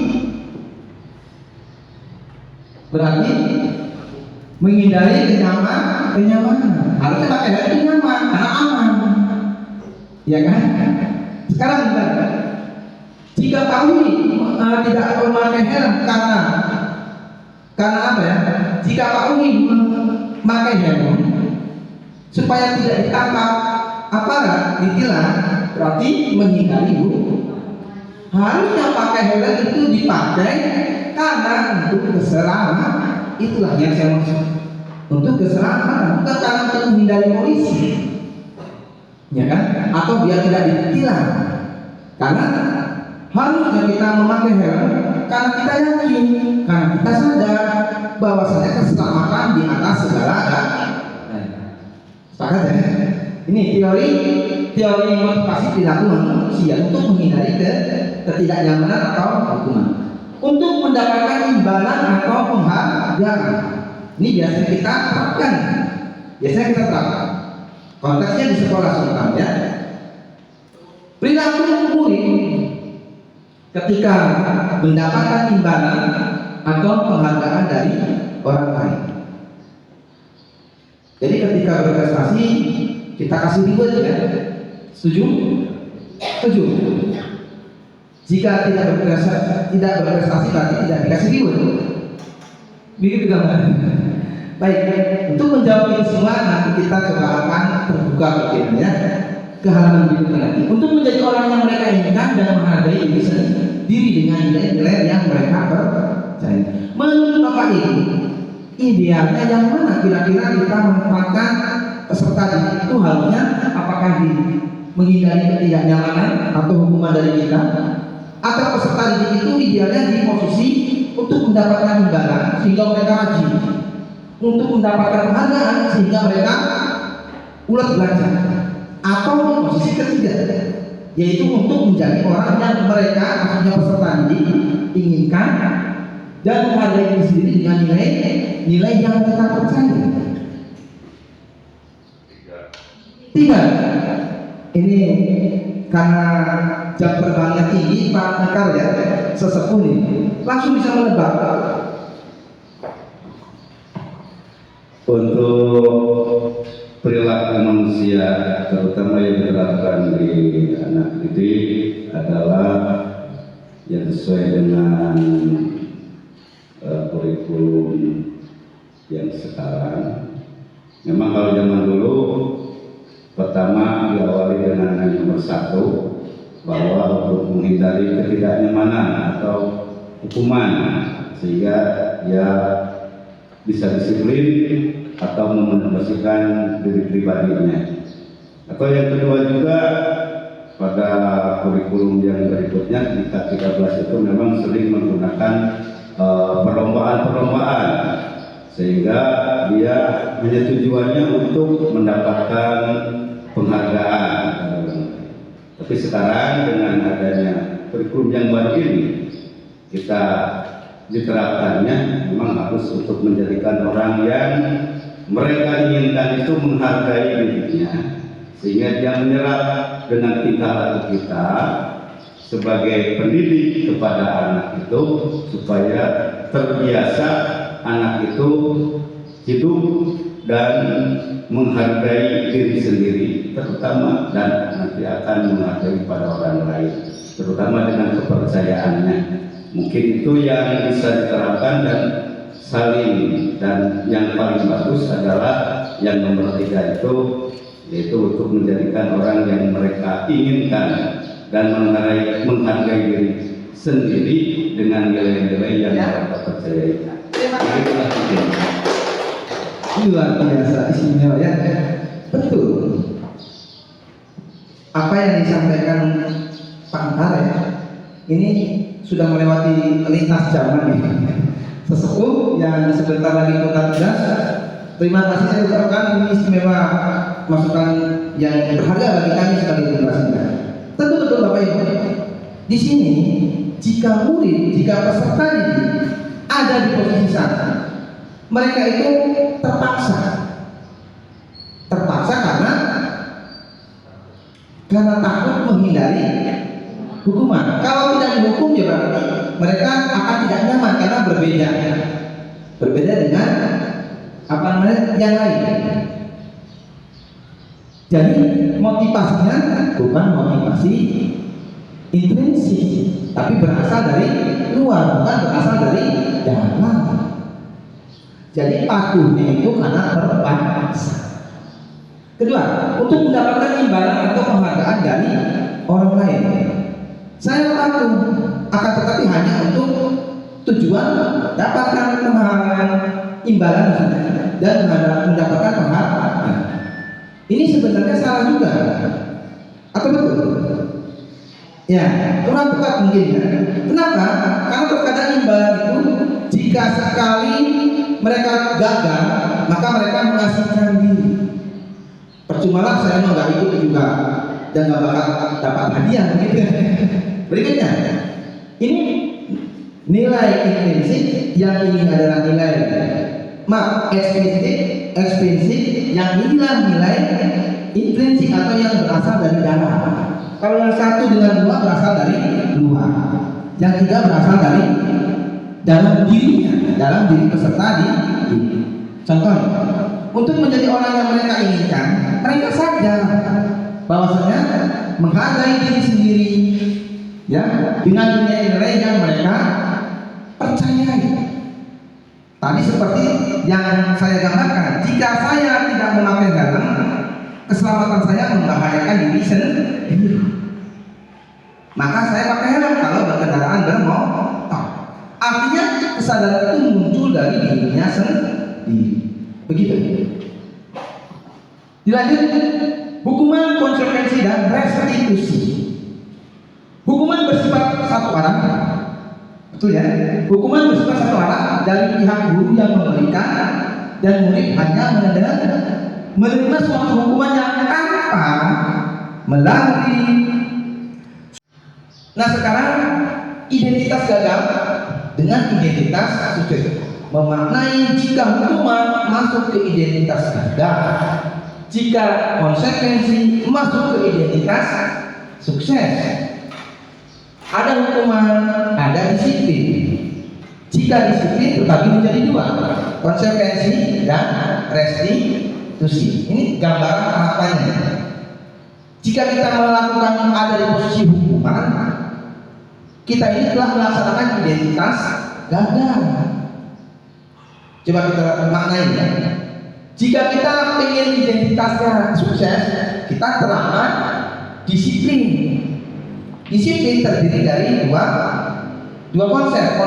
menghindari kenyamanan. Harusnya pakai helm itu nyaman, karena aman, ya kan? Sekarang gimana? Jika Pak Wi tidak memakai helm karena apa ya? Jika Pak Wi memakai helm supaya tidak ditangkap aparat, ditilang, berarti menghindari harusnya pakai helm itu dipakai karena untuk keselamatan. Itulah yang saya maksud, untuk keselamatan, bukan karena untuk menghindari polisi, ya kan? Atau biar tidak ditilang. Karena harusnya kita memakai helm karena kita yakin, karena kita sadar bahwasanya keselamatan di atas segala sepakat ya? Ini teori motivasi perilaku manusia untuk menghindari ketidaknyamanan atau hukuman, untuk mendapatkan imbalan atau penghargaan. Ini biasanya kita terapkan. Konteksnya di sekolah sultan ya. Perilaku murid ketika mendapatkan imbalan atau penghargaan dari orang lain. Jadi ketika berprestasi kita kasih reward ya. Setuju? Setuju. Jika tidak berprestasi berarti tidak dikasih reward. Begitu gambaran. Baik, untuk menjawab ini semua nanti kita coba akan terbuka pikirannya ke halaman berikutnya nanti. Untuk menjadi orang yang mereka inginkan dan menghargai diri sendiri dengan nilai-nilai yang mereka percaya. Menurut Bapak ini, idealnya yang mana kira-kira kita menempatkan peserta didik itu harusnya? Apakah menghindari ketidaknyamanan atau hukuman dari kita, atau peserta didik itu idealnya di posisi untuk mendapatkan imbalan sehingga mereka rajin, untuk mendapatkan penghargaan sehingga mereka ulet belajar, atau di posisi ketiga yaitu untuk menjadi orang yang mereka, maksudnya peserta didik, inginkan dan menghargai diri sendiri dengan nilai yang mereka percaya. Tiga, ini karena jam terbangnya tinggi Pak Mekar ya, sesepuh ini langsung bisa menebak. Untuk perilaku manusia terutama yang diterapkan di anak didik adalah yang sesuai dengan kurikulum yang sekarang. Memang kalau zaman dulu pertama diawali dengan yang nomor 1, bahwa untuk menghindari ketidaknyamanan atau hukuman sehingga dia bisa disiplin atau memotivasikan diri pribadinya. Atau yang kedua juga pada kurikulum yang berikutnya di K13 itu memang sering menggunakan perlombaan-perlombaan sehingga dia tujuannya untuk mendapatkan penghargaan. Tapi sekarang dengan adanya kurikulum yang baru ini kita diterapkannya memang harus untuk menjadikan orang yang mereka inginkan itu menghargai dirinya sehingga dia menyerap dengan tingkah laku kita sebagai pendidik kepada anak itu supaya terbiasa anak itu hidup dan menghargai diri sendiri terutama dan nanti akan menghargai pada orang lain terutama dengan kepercayaannya. Mungkin itu yang bisa diterapkan dan saling, dan yang paling bagus adalah yang nomor 3 itu yaitu untuk menjadikan orang yang mereka inginkan dan menghargai diri sendiri dengan nilai-nilai yang mereka percayai. Itulah mungkin. Luar biasa istimewa ya. Betul. Apa yang disampaikan Pak Antar ya, ini sudah melewati lintas zaman ya. Sesepuh yang sebentar lagi kota tugas. Terima kasih saya ucapkan, ini istimewa masukan yang berharga bagi kami sebagai generasi muda. Tentu betul Bapak Ibu. Di sini jika peserta didik ada di posisi sana, mereka itu terpaksa karena takut menghindari hukuman. Kalau tidak dihukum ya berarti mereka akan tidak nyaman karena berbeda dengan yang lain. Jadi motivasinya bukan motivasi intrinsik, tapi berasal dari luar, bukan berasal dari dalam. Jadi patuhnya itu karena terpaksa. Kedua, untuk mendapatkan imbalan atau penghargaan dari orang lain. Saya patuh, akan tetapi hanya untuk tujuan dapatkan penghargaan, imbalan dan mendapatkan penghargaan. Ini sebenarnya salah juga, atau betul? Ya, kurang tepat mungkin ya. Kenapa? Karena terkadang imbalan itu jika sekali mereka gagal, maka mereka mengasihkan diri. Percuma lah saya mau nggak ikut juga dan nggak bakal dapat hadiah begitu. Berikutnya, ini nilai intrinsik yang ini adalah nilai ekstrinsik yang inilah nilai intrinsik atau yang berasal dari dalam. Kalau yang satu dengan dua berasal dari luar, yang tiga berasal dari dalam dirinya, dalam diri peserta di. Contoh, untuk menjadi orang yang mereka inginkan, mereka sadar bahwasanya menghargai diri sendiri, ya, dengan nilai-nilai yang mereka percayai. Tadi seperti yang saya gambarkan, jika saya tidak memakai helm, keselamatan saya membahayakan diri sendiri. Maka saya pakai helm kalau berkendaraan bermotor. Artinya kesadaran itu muncul dari dirinya sendiri. Begitu. Dilanjut, hukuman, konsekuensi dan restitusi. Hukuman bersifat satu arah. Betul ya? Hukuman bersifat satu arah dari pihak guru yang memberikan dan murid hanya menerima suatu hukuman yang tanpa melalui. Nah sekarang identitas gagal dengan identitas sukses memaknai jika hukuman masuk ke identitas gagal, jika konsekuensi masuk ke identitas sukses. Ada hukuman, ada disiplin. Jika disiplin terbagi menjadi dua, konsekuensi dan restitusi. Ini gambaran tahapannya. Jika kita melakukan ada di posisi hukuman, kita ini telah melaksanakan identitas gagal. Coba kita maknai ya. Jika kita ingin identitasnya sukses, kita terapkan disiplin. Disiplin terdiri dari dua Dua konsep,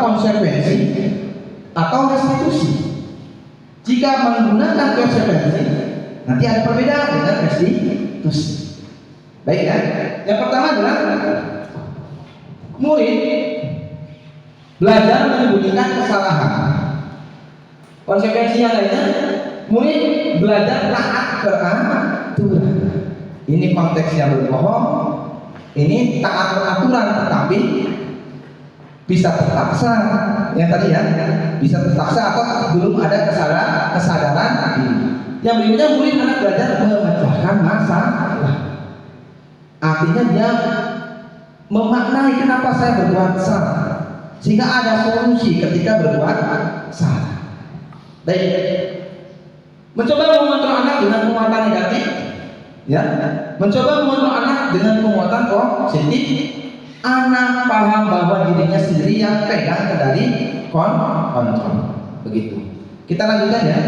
konsekuensi atau restitusi. Jika menggunakan konsekuensi, nanti ada perbedaan dengan restitusi. Baik ya. Yang pertama adalah murid belajar menyembunyikan kesalahan. Konsekuensi yang lainnya, murid belajar taat peraturan. Ini konteksnya berbohong, ini taat peraturan tetapi bisa terpaksa, yang tadi ya, bisa terpaksa atau belum ada kesadaran diri. Yang berikutnya, murid anak belajar memecahkan masalah. Artinya dia memaknai kenapa saya berbuat salah, sehingga ada solusi ketika berbuat salah. Baik, mencoba mengontrol anak dengan penguatan negatif, ya, mencoba mengontrol anak dengan penguatan positif. Anak paham bahwa dirinya sendiri yang pegang kendali kontrol. Begitu. Kita lanjutkan ya.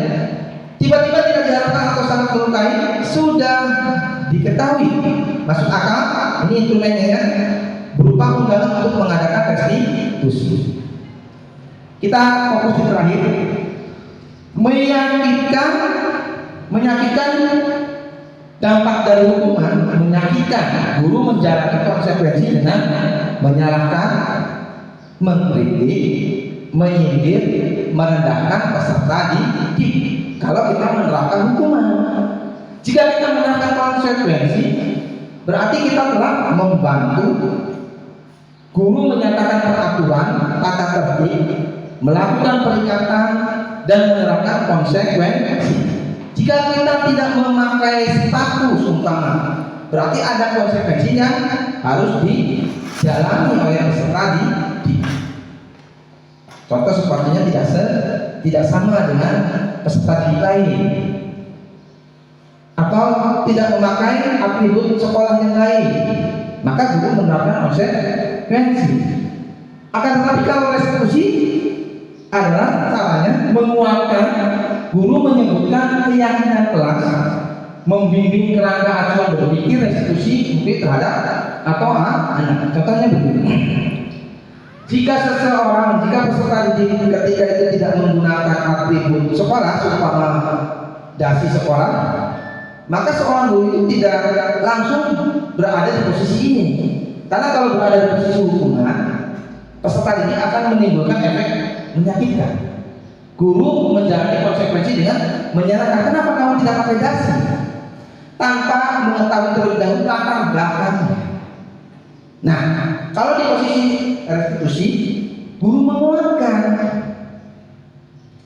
Tiba-tiba tidak diharapkan atau sangat melukai, sudah diketahui masuk akal. Ini instrumennya ya, berupa undangan untuk mengadakan restitusi. Kita fokus di terakhir. Menyakitkan dampak dari hukuman, menyakitkan. Guru menjalani konsekuensi dengan menyalahkan, mengkritik, menyindir, merendahkan peserta didik. Kalau kita menerapkan hukuman, jika kita menerapkan konsekuensi, berarti kita telah membantu guru menyatakan peraturan, tata tertib, melakukan peringatan dan menerapkan konsekuensi. Jika kita tidak memakai status umpama, berarti ada konsekuensi yang harus dijalani oleh peserta didik. Contoh sepertinya tidak sama dengan peserta didik lain, atau tidak memakai atribut sekolah yang lain, maka guru menerapkan konsekuensi. Akan tetapi kalau restitusi adalah caranya menguatkan. Guru menyebutkan keyakinan kelas, membimbing kerangka acuan berpikir restitusi murid terhadap atau anak. Contohnya begini. Jika peserta didik ketika itu tidak menggunakan atribut sekolah, umpama dasi sekolah, maka seorang guru itu tidak langsung berada di posisi ini. Karena kalau berada di posisi hukuman, peserta didik akan menimbulkan efek menyakitkan. Guru menjalani konsekuensi dengan menyalahkan, kenapa kamu tidak pakai dasi, tanpa mengetahui terlebih dahulu latar belakangnya. Nah, kalau di posisi restitusi, guru menguatkan apa?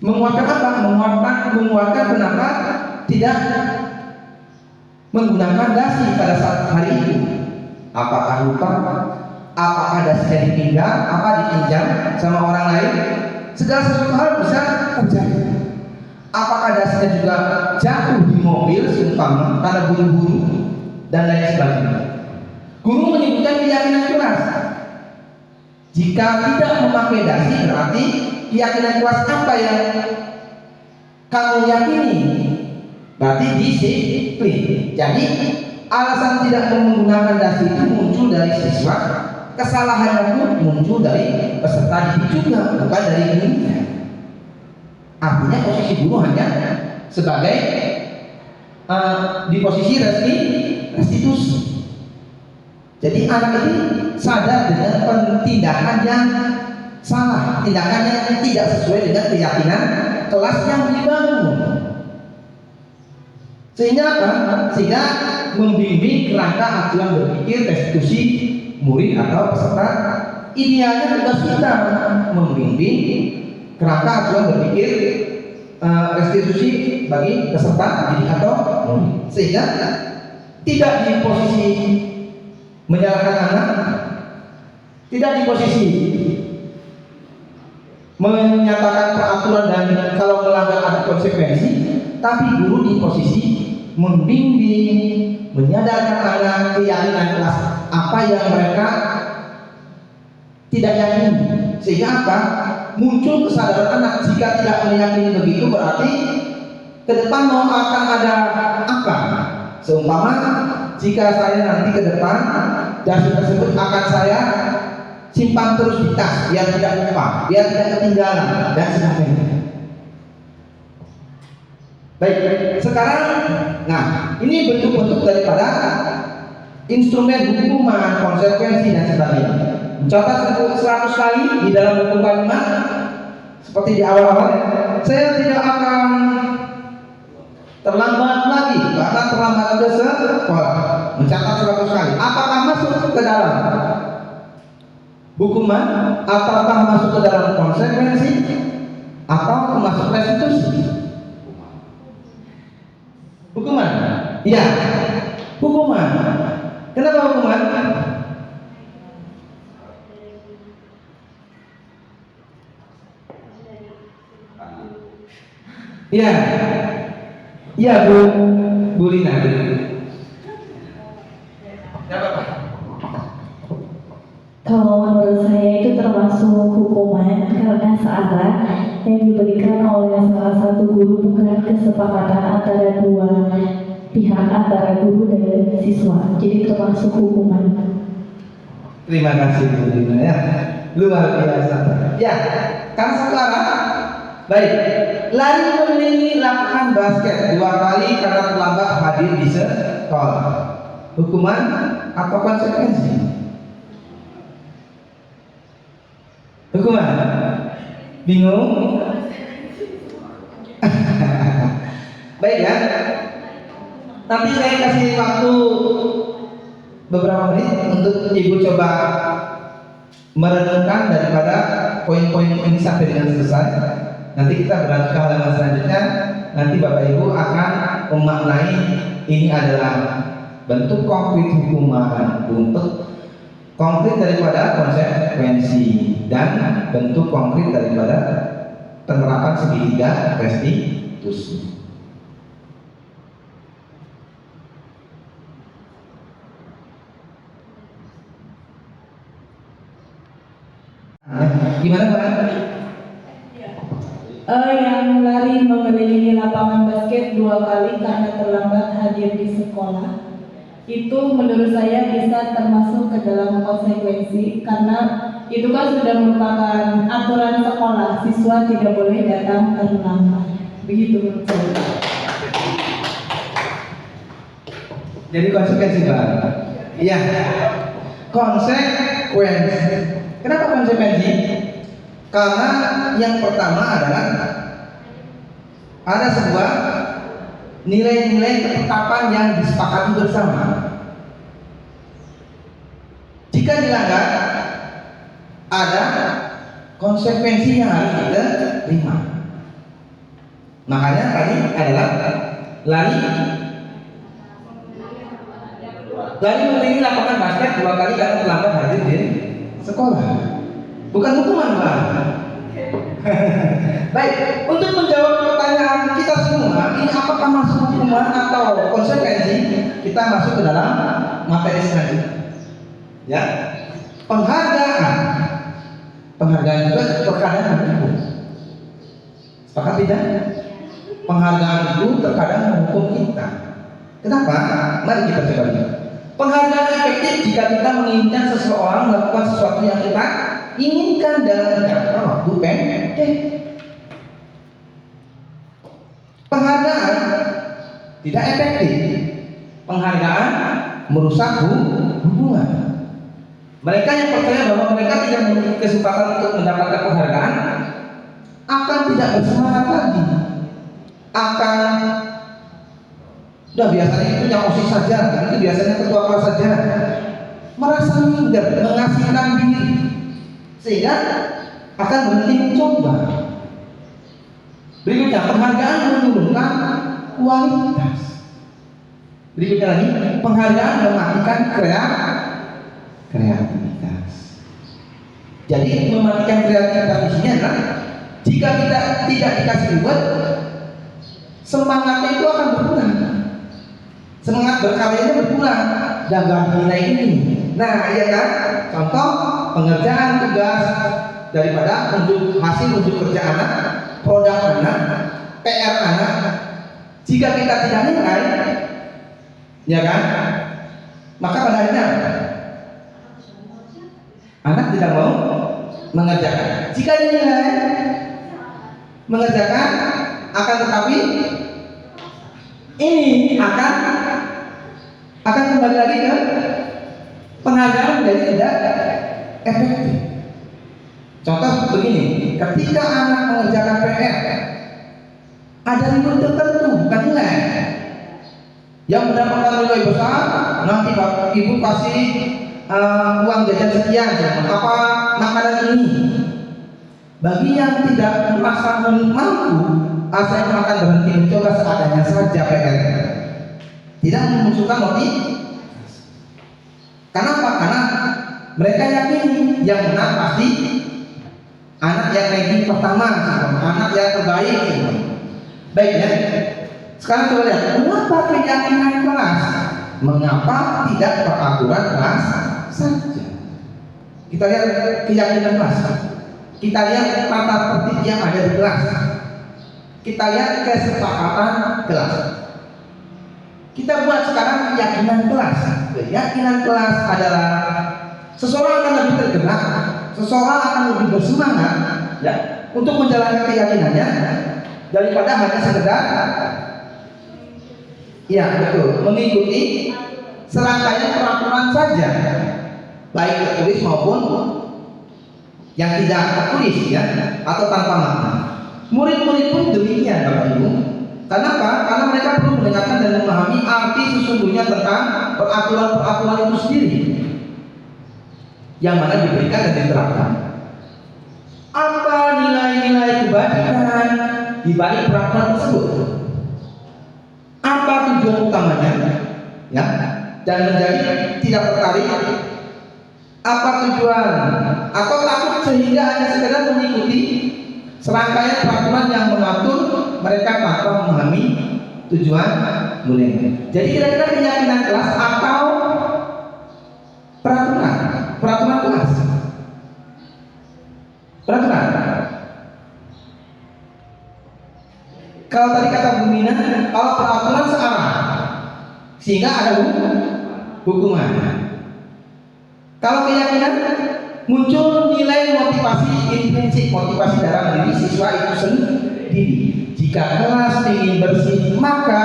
Menguatkan kenapa tidak menggunakan dasi pada saat hari itu. Apakah lupa? Apakah dasinya dipinjam? Apa dipinjam sama orang lain? Segala sesuatu hal bisa terjadi. Apakah dasinya juga jatuh di mobil seumpama karena buru-buru dan lain sebagainya. Guru menyebutkan keyakinan kelas. Jika tidak memakai dasi, berarti keyakinan kelas apa yang kamu yakini? Berarti disiplin. Jadi alasan tidak menggunakan dasi itu muncul dari siswa. Kesalahannya pun muncul dari peserta didik juga, bukan dari gurunya. Artinya posisi guru hanya sebagai di posisi restitusi. Jadi anak ini sadar dengan tindakan yang salah, tindakan yang tidak sesuai dengan keyakinan kelas yang dibangun. Sehingga apa? Sehingga membimbing kerangka acuan berpikir restitusi murid atau peserta. Idealnya tugas kita membimbing kerangka acuan berpikir restitusi bagi peserta didik atau murid, sehingga tidak di posisi menyalahkan anak, tidak di posisi menyatakan peraturan dan kalau melanggar ada konsekuensi, tapi guru di posisi membimbing, menyadarkan anak keyakinan kelas apa yang mereka tidak yakini, sehingga apa? Muncul kesadaran anak. Jika tidak meyakini begitu, berarti ke depan mau akan ada apa? Seumpama jika saya nanti ke depan dasi tersebut akan saya simpan terus di tas biar tidak lupa, biar tidak ketinggalan dan sebagainya. Baik, sekarang nah ini bentuk-bentuk daripada instrumen hukuman, konsekuensi dan sebagainya. Mencatat 100 kali di dalam buku kalimat seperti di awal-awal, saya tidak akan terlambat lagi karena terlambat ke sekolah. Mencatat 100 kali. Apakah masuk ke dalam hukuman? Apakah masuk ke dalam konsekuensi? Atau masuk restitusi? Hukuman? Iya, hukuman. Kenapa hukuman? Iya, iya Bu Lina. Kalau menurut saya itu termasuk hukuman karena searah yang diberikan oleh salah satu guru bukan kesepakatan antara dua pihak, antara guru dan siswa. Jadi termasuk hukuman. Terima kasih Bu Lina ya, luar biasa. Ya, kan sekarang baik. Lari mengelilingi lapangan basket 2 kali karena terlambat hadir di sekolah. Hukuman atau konsekuensi? Hukuman? Bingung? Baik ya. Nanti saya kasih waktu beberapa menit untuk Ibu coba merenungkan daripada poin-poin ini sampai dengan selesai. Nanti kita berlanjut ke halaman selanjutnya. Nanti Bapak Ibu akan memaknai ini adalah bentuk konkret hukuman, bentuk konkret daripada konsekuensi, dan bentuk konkret daripada penerapan segitiga restitusi. Gimana Pak? Yang lari mengelilingi lapangan basket 2 kali karena terlambat hadir di sekolah, itu menurut saya bisa termasuk ke dalam konsekuensi karena itu kan sudah merupakan aturan sekolah, siswa tidak boleh datang terlambat. Begitu menurut saya. Jadi konsekuensi Pak? Iya. Konsekuensi. Kenapa konsekuensi? Karena yang pertama adalah ada sebuah nilai-nilai ketetapan yang disepakati bersama. Jika dilanggar, ada konsekuensi yang harus kita terima. Makanya tadi adalah lari mengelilingi lapangan basket 2 kali karena terlambat hadir di sekolah. Bukan hukuman Pak. Baik, untuk menjawab pertanyaan kita semua, ini apakah masuk hukuman atau konsekuensi? Kita masuk ke dalam materi selanjutnya. Ya, penghargaan juga terkadang menghukum. Sepakat tidak? Penghargaan itu terkadang menghukum kita. Kenapa? Mari kita coba lihat. Penghargaan efektif jika kita menginginkan seseorang melakukan sesuatu yang kita inginkan dalam jangka waktu pendek. Penghargaan tidak efektif. Penghargaan merusak hubungan. Mereka yang percaya bahwa mereka tidak memiliki kesempatan untuk mendapatkan penghargaan akan tidak bersemangat lagi. Akan udah biasanya itu yang OSIS saja, itu biasanya ketua kelas saja, merasa minder, mengasihkan diri, sehingga akan berhenti mencoba. Berikutnya, penghargaan menurunkan kualitas. Berikutnya lagi, penghargaan mematikan kreativitas. Jadi mematikan kreativitas di sini adalah jika kita tidak dikasih reward, semangatnya itu akan berkurang. Semangat berkaryanya berkurang, dagang nilai ini. Nah, iya kan? Contoh pengerjaan tugas daripada hasil untuk kerja anak, produk anak, PR anak. Jika kita tidak nilai, ya kan? Maka pada akhirnya anak tidak mau mengerjakan. Jika dinilai mengerjakan, akan tetapi ini akan kembali lagi ke penghargaan menjadi tidak efektif. Contoh begini, ketika anak mengerjakan PR, ada nilai tertentu, bukan nilai. Yang mendapatkan nilai besar, nanti bapak ibu kasih uang jajan sekian, apa makanan ini. Bagi yang tidak merasa mampu, saya akan berhenti mencoba seadanya saja PR. Tidak memunculkan motivasi. Kenapa? Karena mereka yakini yang menang pasti anak yang ranking pertama, anak yang terbaik. Baik ya. Sekarang coba lihat, mengapa keyakinan kelas? Mengapa tidak peraturan kelas saja? Kita lihat keyakinan kelas. Kita lihat tata tertib yang ada di kelas. Kita lihat kesepakatan kelas. Kita buat sekarang keyakinan kelas. Keyakinan kelas adalah seseorang akan lebih tergerak, seseorang akan lebih bersemangat ya, untuk menjalankan keyakinannya daripada hanya sekedar ya betul mengikuti serangkaian peraturan saja, baik tertulis maupun yang tidak tertulis ya, atau tanpa makna. Murid-murid pun demikian Bapak Ibu. Kenapa? Karena mereka perlu mendengarkan dan memahami arti sesungguhnya tentang peraturan-peraturan itu sendiri yang mana diberikan dan diterapkan. Apa nilai-nilai kebajikan di balik peraturan tersebut? Apa tujuan utamanya? Ya, dan menjadi tidak tertarik. Apa tujuan? Atau takut sehingga hanya sekedar mengikuti serangkaian peraturan yang mengatur mereka tanpa memahami tujuan mulainya. Jadi kira-kira keyakinan kelas atau peraturan kelas? Peraturan. Kalau tadi kata Bu Mina, kalau peraturan searah sehingga ada hukuman. Kalau keyakinan muncul nilai motivasi intrinsik, motivasi dalam diri siswa itu sendiri. Jika kelas ingin bersih, maka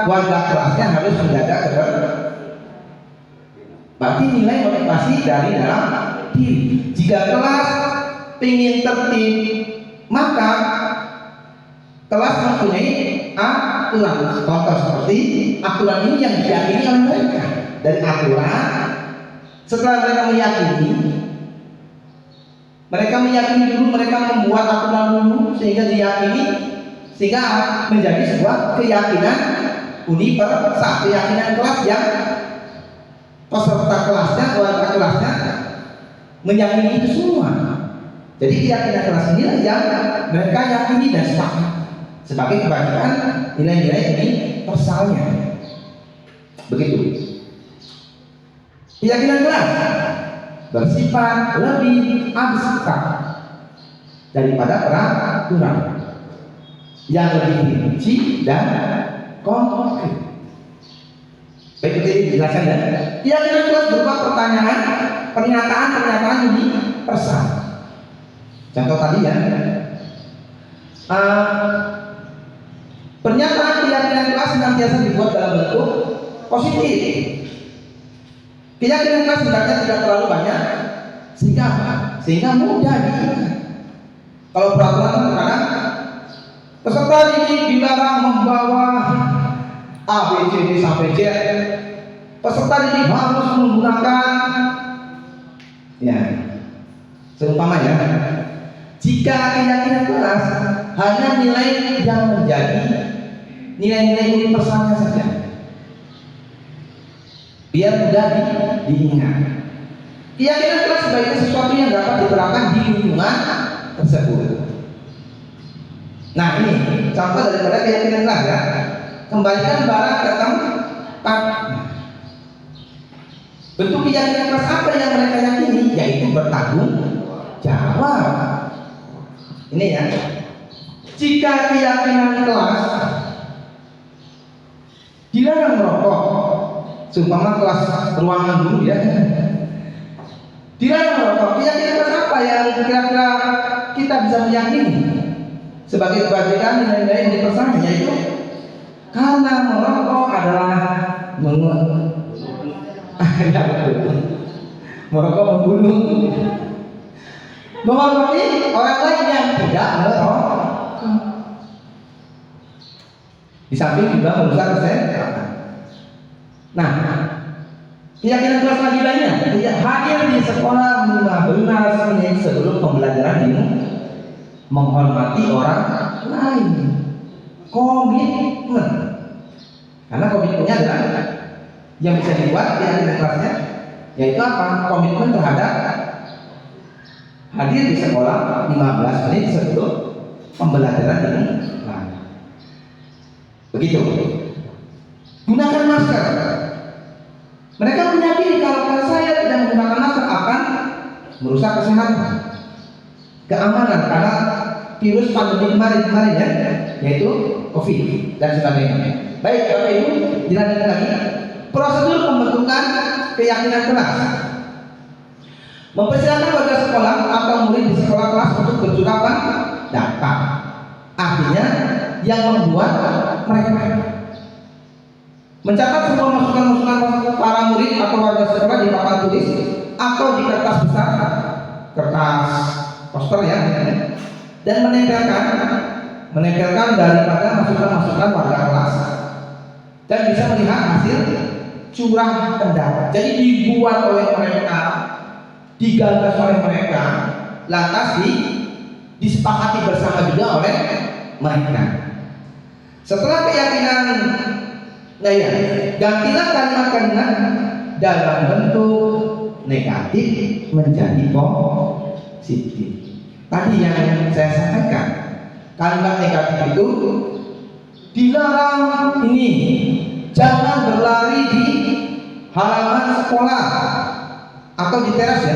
warga kelasnya harus menjaga kebersihan. Berarti nilai motivasi dari dalam diri. Jika kelas ingin tertib, maka kelas mempunyai aturan. Contoh seperti aturan ini yang diyakini oleh mereka. Dari aturan, setelah mereka meyakini dulu, mereka membuat aturan dulu sehingga diyakini, sehingga menjadi sebuah keyakinan universal, keyakinan kelas yang peserta kelasnya, warga kelasnya meyakini itu semua. Jadi keyakinan kelas ini yang mereka yakini dan sepakat sebagai kebajikan nilai-nilai ini persalnya. Begitu. Keyakinan kelas bersifat lebih abstrak daripada peraturan yang lebih rinci dan konkret. Baik, itu dijelaskan ya. Keyakinan kelas berupa pertanyaan, pernyataan universal. Contoh tadi ya, pernyataan keyakinan kelas senantiasa dibuat dalam bentuk positif. Keyakinan kelas sebenarnya tidak terlalu banyak, sehingga mudah diingat. Kalau peraturan terkadang peserta didik dilarang membawa A, B, C, D sampai Z. Peserta didik harus menggunakan ya, seumpama ya. Jika keyakinan kelas hanya nilai yang menjadi nilai-nilai universalnya saja, biar mudah diingat. Keyakinan kelas sebagai sesuatu yang dapat diterapkan di lingkungan tersebut. Nah, ini contoh daripada keyakinan kelas ya. Kembalikan barang ke tempatnya. Bentuk keyakinan kelas apa yang mereka yakini? Yaitu bertanggung jawab. Ini ya. Jika keyakinan kelas dilarang merokok, seumpama kelas ruangan dulu ya, Dilarang merokok. Keyakinan apa yang kira-kira kita bisa meyakini sebagai kebajikan nilai-nilai yang dipersangka, yaitu karena merokok adalah merokok membunuh, memerkoki orang lain yang tidak merokok. Di samping juga merusak kesehatan. Nah, keyakinan kelas lagi lainnya tidak hadir di sekolah 15 menit sebelum pembelajaran ini menghormati orang lain. Komitmen, karena komitmennya adalah yang bisa dibuat di akhir kelasnya, yaitu apa? Komitmen terhadap hadir di sekolah 15 menit sebelum pembelajaran ini. Begitu. Gunakan masker. Mereka meyakini kalau saya tidak menggunakan masker akan merusak kesehatan, keamanan, karena virus pandemi kemarin ya, yaitu COVID dan sebagainya. Baik, Bapak Ibu, dilanjutkan lagi. Prosedur pembentukan keyakinan kelas. Mempersilakan warga sekolah atau murid di sekolah kelas untuk bercurapan data. Artinya yang membuat mereka mencatat semua masukan-masukan para murid atau warga sekolah di papan tulis atau di kertas besar, kertas poster ya, dan menempelkan daripada masukan-masukan warga kelas, dan bisa melihat hasil curah pendapat. Jadi dibuat oleh mereka, digagas oleh mereka, lantas disepakati bersama juga oleh mereka. Setelah keyakinan, nah ya, gantilah kalimat-kalimat dalam bentuk negatif menjadi positif. Tadi yang saya sampaikan, kalimat negatif itu dilarang ini, jangan berlari di halaman sekolah atau di teras ya,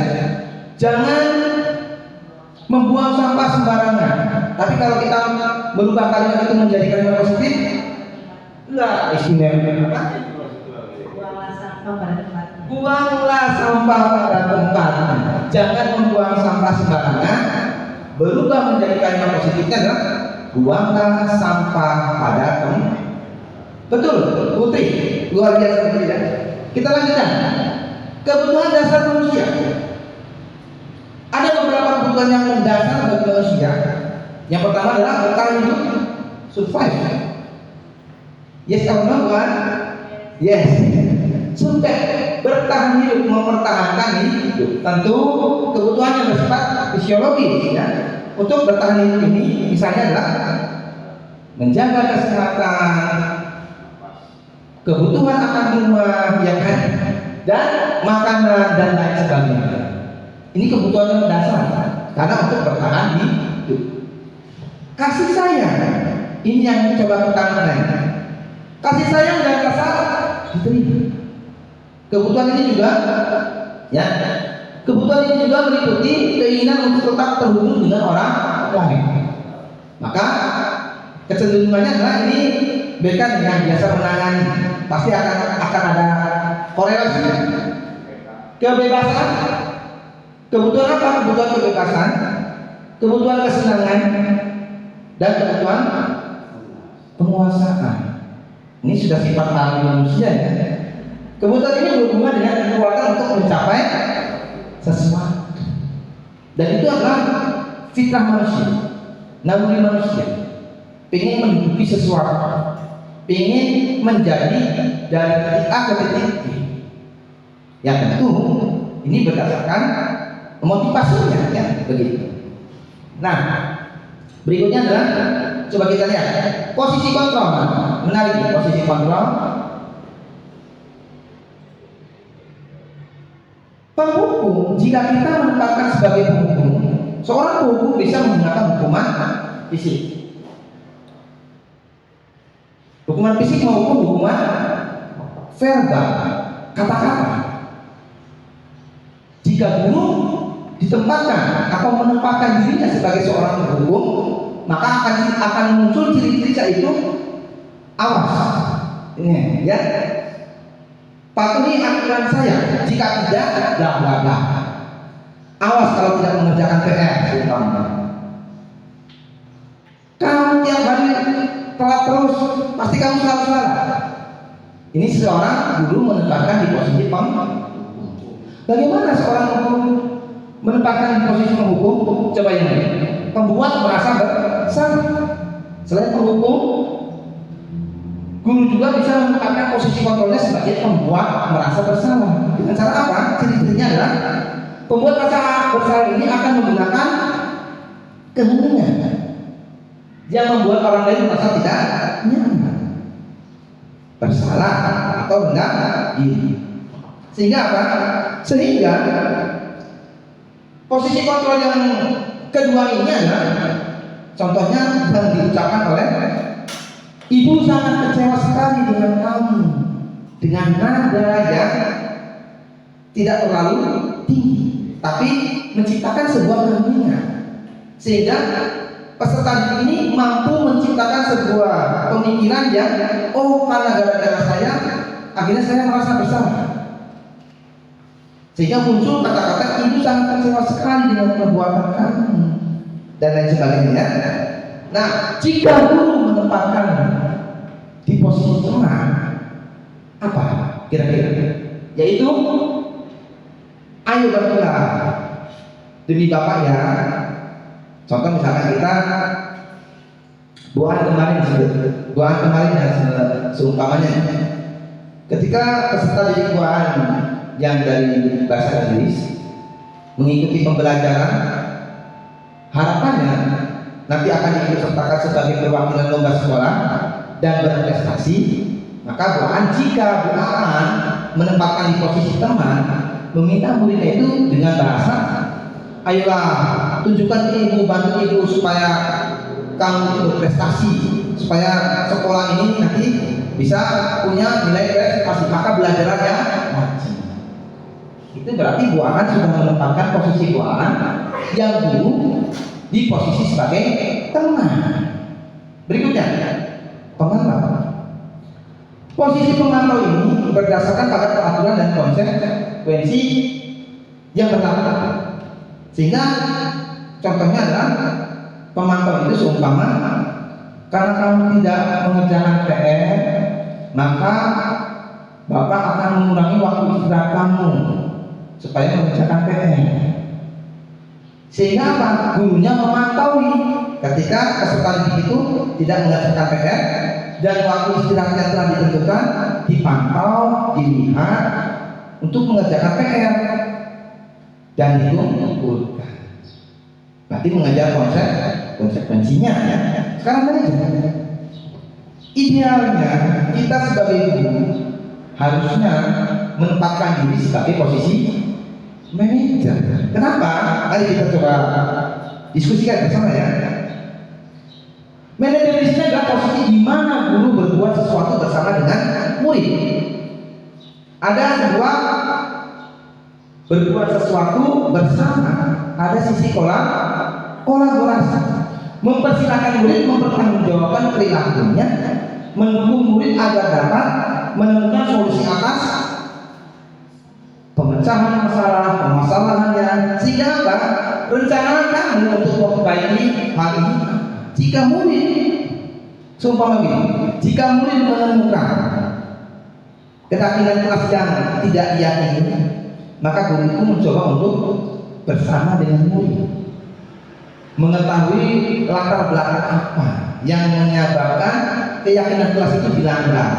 jangan membuang sampah sembarangan. Tapi kalau kita merubah kalimat itu menjadi kalimat positif, enggak istimewa. Buanglah sampah pada tempatnya. Jangan membuang sampah sembarangan. Berubah menjadi kalimat positifnya adalah buanglah sampah pada tempat. Betul, Putri, luar biasa tidak? Kita lanjutkan. Kebutuhan dasar manusia. Ada beberapa kebutuhan yang mendasar bagi manusia. Yang pertama adalah bertahan hidup, survive. Yes or no, kan? Yes. Survive, bertahan hidup, mempertahankan hidup. Tentu kebutuhan yang bersifat fisiologis ya. Untuk bertahan hidup ini misalnya adalah menjaga kesehatan, kebutuhan akan rumah, ya kan, dan makanan dan lain sebagainya. Ini kebutuhan yang mendasar karena untuk bertahan hidup. Kasih sayang, ini yang coba kita mengenai. Kasih sayang dan rasa diterima. Kebutuhan ini juga, ya, kebutuhan ini juga meliputi keinginan untuk tetap terhubung dengan orang lain. Maka kecenderungannya adalah ini bekan yang biasa menangani, pasti akan ada korelasi. Kebebasan, kebutuhan apa? Kebutuhan kebebasan, kebutuhan kesenangan, dan kebutuhan penguasaan. Ini sudah sifat alami manusia ya. Kebutuhan ini berhubungan dengan kekuatan untuk mencapai sesuatu. Dan itu adalah fitrah manusia, naluri manusia. Pengen menduduki sesuatu, pengen menjadi dari titik A ke titik B. Ya tentu ini berdasarkan motivasinya ya begitu. Nah, berikutnya adalah coba kita lihat posisi kontrol. Menarik ya, posisi kontrol. Penghukum, jika kita menetapkan sebagai penghukum, seorang penghukum bisa menggunakan hukuman fisik. Hukuman fisik maupun hukuman verbal, kata-kata. Jika guru ditempatkan atau menempatkan dirinya sebagai seorang penghukum, maka akan muncul ciri-ciri itu. Awas, ini ya. Patuhi aturan saya. Jika tidak, bla bla bla. Awas kalau tidak mengerjakan PR, terutama. Kamu tiap hari telat terus, pasti kamu selalu salah. Ini seorang guru menempatkan di posisi bagaimana seorang guru menempatkan di posisi penghukum? Coba yang ini. Pembuat merasa bersalah. Selain penghukum, guru juga bisa menempatkan posisi kontrolnya sebagai pembuat merasa bersalah. Dengan cara apa? Ciri-cirinya adalah pembuat merasa bersalah ini akan menggunakan kehendak yang membuat orang lain merasa tidak nyaman, bersalah atau rendah diri. Sehingga apa? Sehingga posisi kontrol yang kedua ini adalah contohnya yang diucapkan oleh ibu sangat kecewa sekali dengan kamu, dengan nada yang tidak terlalu tinggi, tapi menciptakan sebuah keheningan, sehingga peserta didik ini mampu menciptakan sebuah pemikiran yang karena gara-gara saya akhirnya saya merasa bersalah, sehingga muncul kata-kata ibu sangat kecewa sekali dengan perbuatan kamu dan lain sebagainya. Nah, jika guru menempatkan di posisi tengah, apa kira-kira? Yaitu, ayo berdoa demi Bapak ya. Contoh misalkan kita buah kemarin dan seumpamanya. Ketika peserta didik buahan yang dari bahasa Inggris mengikuti pembelajaran, harapannya nanti akan diikutsertakan sebagai perwakilan lomba sekolah dan berprestasi. Maka buahan, jika buahan menempatkan di posisi teman, meminta muridnya itu dengan bahasa, ayolah tunjukkan ibu, bantu ibu supaya kamu berprestasi, supaya sekolah ini nanti bisa punya nilai prestasi, maka belajarnya rajin. Itu berarti buahan sudah menempatkan posisi buahan yang guru di posisi sebagai teman. Berikutnya, pemantau. Posisi pemantau ini berdasarkan pada peraturan dan konsekuensi yang berlaku. Sehingga contohnya adalah pemantau itu seumpama, karena kamu tidak mengerjakan PR, maka Bapak akan mengurangi waktu istirahat kamu supaya mengerjakan PR. Sehingga apa? Gurunya memantau ketika peserta didik itu tidak mengerjakan PR dan waktu istirahat yang telah ditentukan dipantau, dilihat untuk mengerjakan PR dan diukurkan. Berarti mengajar konsekuensinya ya. Sekarang manajemen. Idealnya kita sebagai guru harusnya menempatkan diri sebagai posisi manajer. Kenapa? Mari kita coba diskusikan bersama ya. Manajer di sini adalah posisi di mana guru berbuat sesuatu bersama dengan murid. Ada sebuah berbuat sesuatu bersama, ada sisi kolaborasi, mempersilahkan murid mempertanggungjawabkan perilakunya, mendukung murid agar dapat menemukan solusi atas pemecahan masalah, permasalahannya, sehingga apa? Rencana kamu untuk memperbaiki hal ini. Jika murid, seumpama begini, jika murid menemukan keyakinan kelas yang tidak diyakini, maka guru itu mencoba untuk bersama dengan murid mengetahui latar belakang apa yang menyebabkan keyakinan kelas itu dilanggar,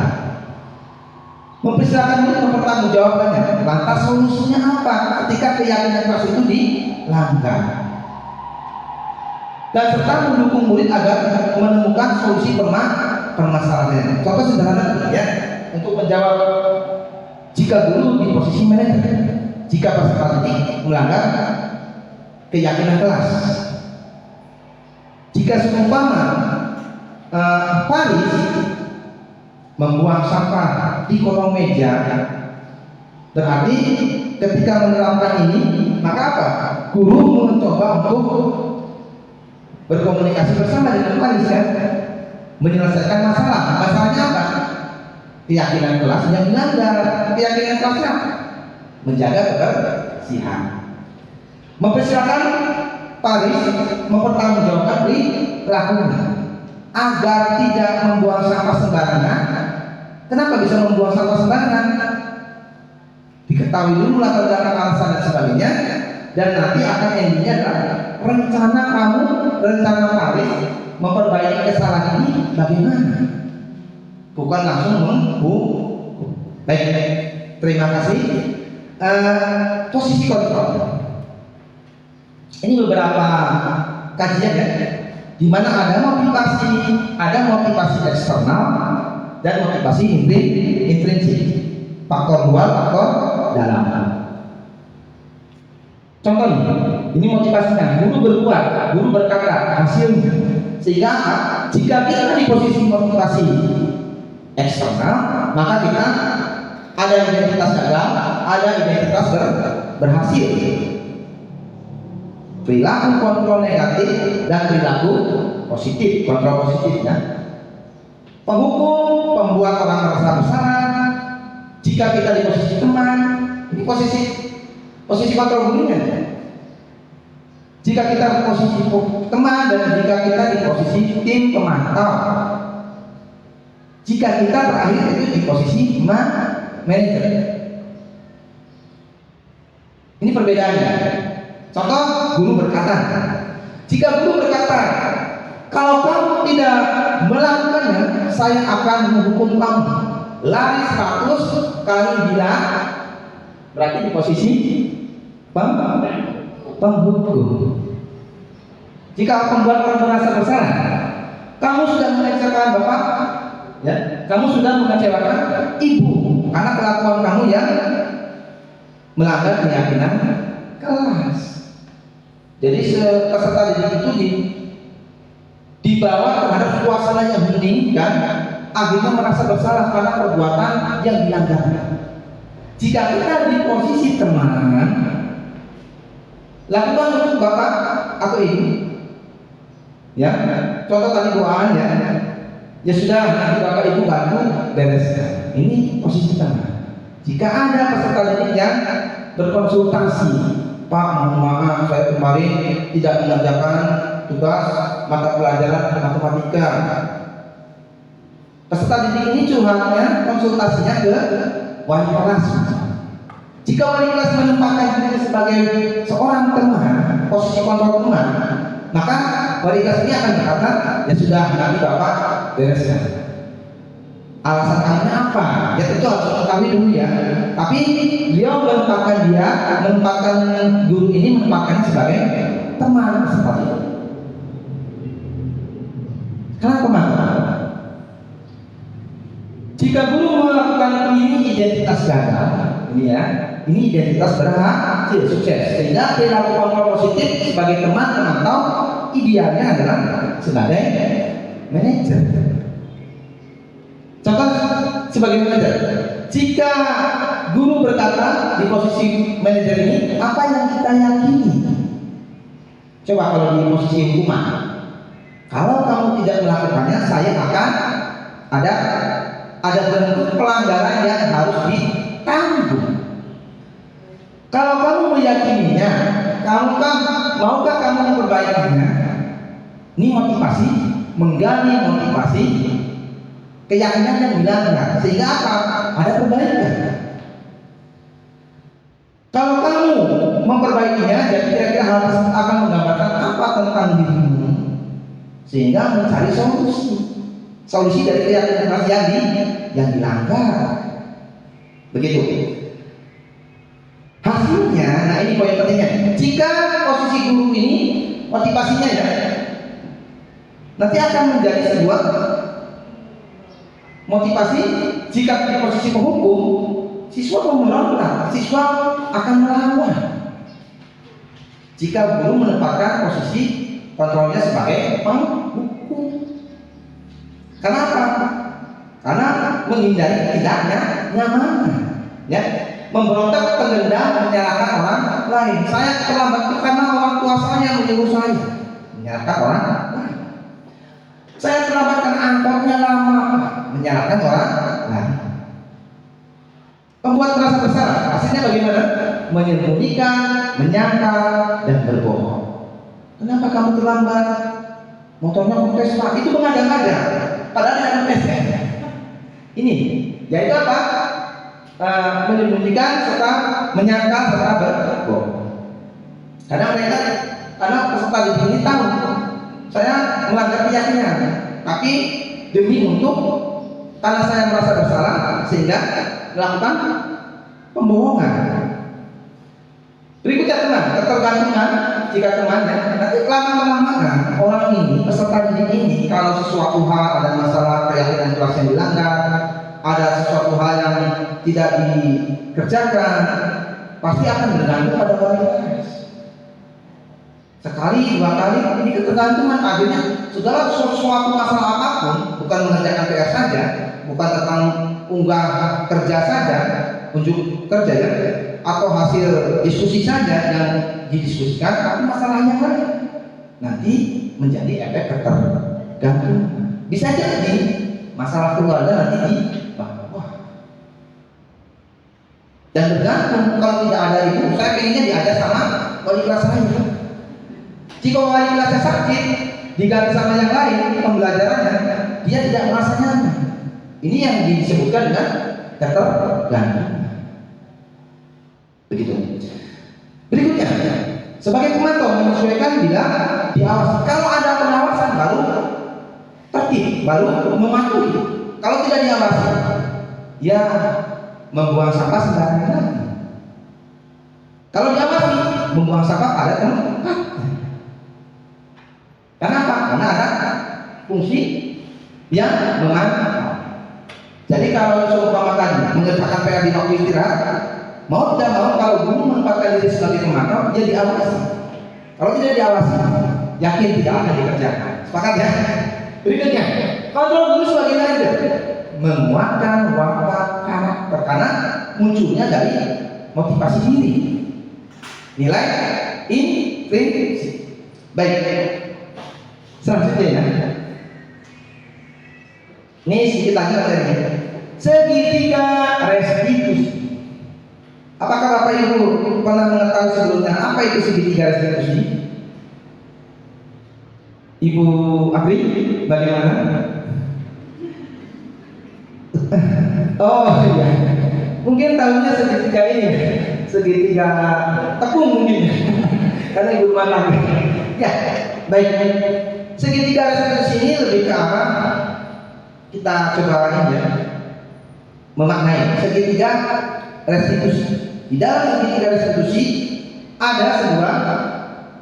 mempersilahkan murid mempertanggungjawabkannya. Lantas solusinya apa ketika keyakinan kelas itu dilanggar, dan serta mendukung murid agar menemukan solusi permasalahan. Contoh sederhana ya, untuk menjawab jika guru di posisi manajer, jika peserta didik melanggar keyakinan kelas. Jika seumpama Faris membuang sampah di kolong meja, berarti ketika menerapkan ini, maka apa? Guru mencoba untuk berkomunikasi bersama dengan Faris ya, menyelesaikan masalah. Masalahnya apa? Keyakinan kelas yang dilanggar. Keyakinan kelasnya menjaga kebersihan. mempersilahkan Paris mempertanggungjawabkan perilakunya agar tidak membuang sampah sembarangan. Kenapa bisa membuang sampah sembarangan? Diketahui dulu latar belakang alasan dan sebagainya, dan nanti akan endingnya adalah rencana Paris memperbaiki kesalahan ini bagaimana, bukan langsung menghukum. Baik, terima kasih. Posisi kontrol ini beberapa kajian ya, di mana ada motivasi eksternal dan motivasi intrinsik, faktor luar, faktor dalam. Contoh ini motivasinya, guru berbuat, guru berkata, hasilnya. Sehingga jika kita di posisi motivasi eksternal, maka kita ada identitas gagal, ada identitas berhasil. Perilaku kontrol negatif dan perilaku positif, kontrol positifnya. Penghukum, pembuat orang merasa bersalah. Jika kita di posisi teman, ini posisi kontrol gurunya. Jika kita di posisi teman dan jika kita di posisi tim pemantau. Jika kita terakhir itu di posisi manajer. Ini perbedaannya. Contoh, guru berkata, jika guru berkata, kalau kamu tidak melakukannya, saya akan menghukum kamu. Lari 100 kali bilang, berarti di posisi penghukum. Jika pembuat orang merasa bersalah, kamu sudah mengecewakan bapak, ya, kamu sudah mengecewakan ibu, karena kelakuan kamu yang melanggar keyakinan kelas. Jadi peserta didik itu dibawa terhadap suasana yang hening dan akhirnya merasa bersalah karena perbuatan yang dilanggarnya. Jika kita di posisi teman, lakukan untuk bapak atau ibu, ya. Contoh tadi doaan ya sudah, nanti bapak ibu bantu bereskan. Ini posisi teman. Jika ada peserta didik yang berkonsultasi, Pak, mohon maaf, saya kemarin tidak mengerjakan tugas mata pelajaran matematika. Peserta didik ini curhatnya, konsultasinya ke wali kelas. Jika wali kelas menempatkan dirinya sebagai seorang teman, posisi kontrol teman, maka wali kelas ini akan berkata, ya sudah, nanti bapak bereskan. Alasan kamunya apa? Ya tentu harus mengetahui dulu ya. Tapi beliau menempatkan guru ini menempatkan sebagai teman seperti itu. Karena teman. Jika guru melakukan ini identitas gagal, ini identitas berhasil sukses. Sehingga perilaku kontrol positif sebagai teman memantau, idealnya adalah sebagai manajer. Contoh sebagai manajer, jika guru berkata di posisi manajer ini, apa yang kita yakini? Coba kalau di posisi hukuman, kalau kamu tidak melakukannya, saya akan ada bentuk pelanggaran yang harus ditanggung. Kalau kamu meyakininya, maukah kamu memperbaikinya? Ini motivasi, menggali motivasi keyakinan yang dilanggar, sehingga apa? Ada perbaikan. Kalau kamu memperbaikinya, jadi kira-kira harus akan menggambarkan apa tentang dirimu, sehingga mencari solusi dari keyakinan yang dilanggar. Begitu. Hasilnya, nah ini poin pentingnya. Jika posisi guru ini motivasinya ya, nanti akan menjadi sebuah motivasi. Jika di posisi penghukum, siswa memberontak, siswa akan melawan. Jika guru menempatkan posisi kontrolnya sebagai penghukum, kenapa? Karena menghindari tidaknya nyaman, ya. Memberontak, pendendam, menyalahkan orang lain. Saya terlambat karena orang tua saya menyuruh saya, menyalahkan orang lain. Saya terlambat karena angkotnya lama, menyalahkan orang lain. Pembuat merasa bersalah, hasilnya bagaimana? menyembunyikan, menyangkal, dan berbohong. Kenapa kamu terlambat? Motornya kempes Pak, itu mengada-ngada. Padahal tidak kempes ya. Ini, yaitu apa? Menyembunyikan serta menyangkal serta berbohong. Karena peserta didik ini tahu saya melanggar keyakinan, tapi demi untuk karena saya merasa bersalah sehingga melakukan pembohongan. Berikutnya teman, ketergantungan. Jika temannya nanti lama-lama orang ini, peserta didik ini, kalau sesuatu hal ada masalah keyakinan kelas yang dilanggar, ada sesuatu hal yang tidak dikerjakan, pasti akan bergantung pada wali kelas. Sekali, dua kali, ini ketergantungan. Akhirnya segala sesuatu masalah apapun, bukan mengerjakan PR saja, bukan tentang unggah kerja saja, unjuk kerja ya, atau hasil diskusi saja yang didiskusikan, tapi masalah yang lain nanti menjadi efek ketergantungan. Bisa jadi masalah keluarga nanti di bawah. Dan bergantung, kalau tidak ada itu, saya pengennya diajak sama wali kelas saya. Jika wali kelasnya sakit, diganti sama yang lain pembelajarannya, dia tidak merasa nyaman. Ini yang disebutkan dengan ketergantungan. Begitu. Berikutnya, sebagai pemantau menyesuaikan bila diawasi. Kalau ada pengawasan baru tertib, baru mematuhi. Kalau tidak diawasi, ya membuang sampah sembarangan. Kalau diawasi, membuang sampah pada tempat. Kenapa? Karena ada fungsi yang memantau. Jadi kalau seumpama tadi mengerjakan PR di waktu istirahat, mau tidak mau kalau guru menempatkan diri sebagai pemantau, dia diawasi. Kalau tidak diawasi, yakin tidak akan dikerjakan. Sepakat ya? Berikutnya, kontrol guru sebagai leader, menguatkan watak karakter karena munculnya dari motivasi diri. Nilai intrinsik. Baik. Selanjutnya ya. Ini sedikit lagi materinya. Segitiga restitusi. Apakah Bapak Ibu pernah mengetahui sebelumnya apa itu segitiga restitusi? Ibu Apri, bagaimana? Oh iya, mungkin tahunya segitiga ini, segitiga tepung mungkin, karena ibu rumah tangga. Ya, baik. Segitiga restitusi ini lebih ke arah kita coba ini ya, memaknai segitiga restitusi. Di dalam segitiga restitusi ada sebuah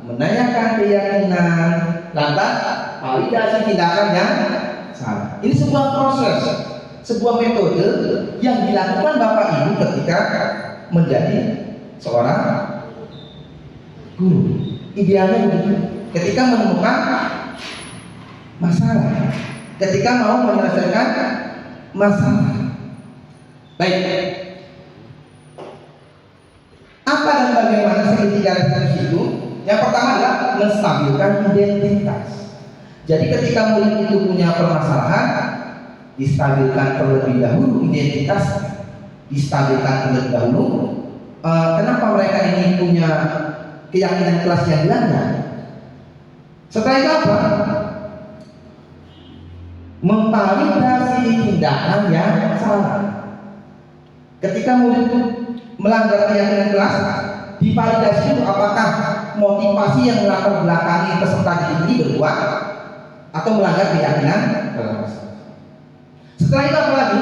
menanyakan keyakinan, lantas validasi tindakan yang salah. Ini sebuah proses, sebuah metode yang dilakukan Bapak Ibu ketika menjadi seorang guru. Idealnya begitu. Ketika menemukan masalah, ketika mau menyelesaikan masalah. Baik. Apa dan bagaimana segitiga restitusi itu? Yang pertama adalah menstabilkan identitas. Jadi ketika murid itu punya permasalahan, distabilkan terlebih dahulu identitas, distabilkan terlebih dahulu. Kenapa mereka ini punya keyakinan kelas yang dilanggar? Setelah itu apa? Memvalidasi tindakan yang salah. Ketika murid melanggar keyakinan kelas, divalidasi itu apakah motivasi yang melatar belakangi peserta didik ini berbuat atau melanggar keyakinan kelas. Setelah itu apa lagi?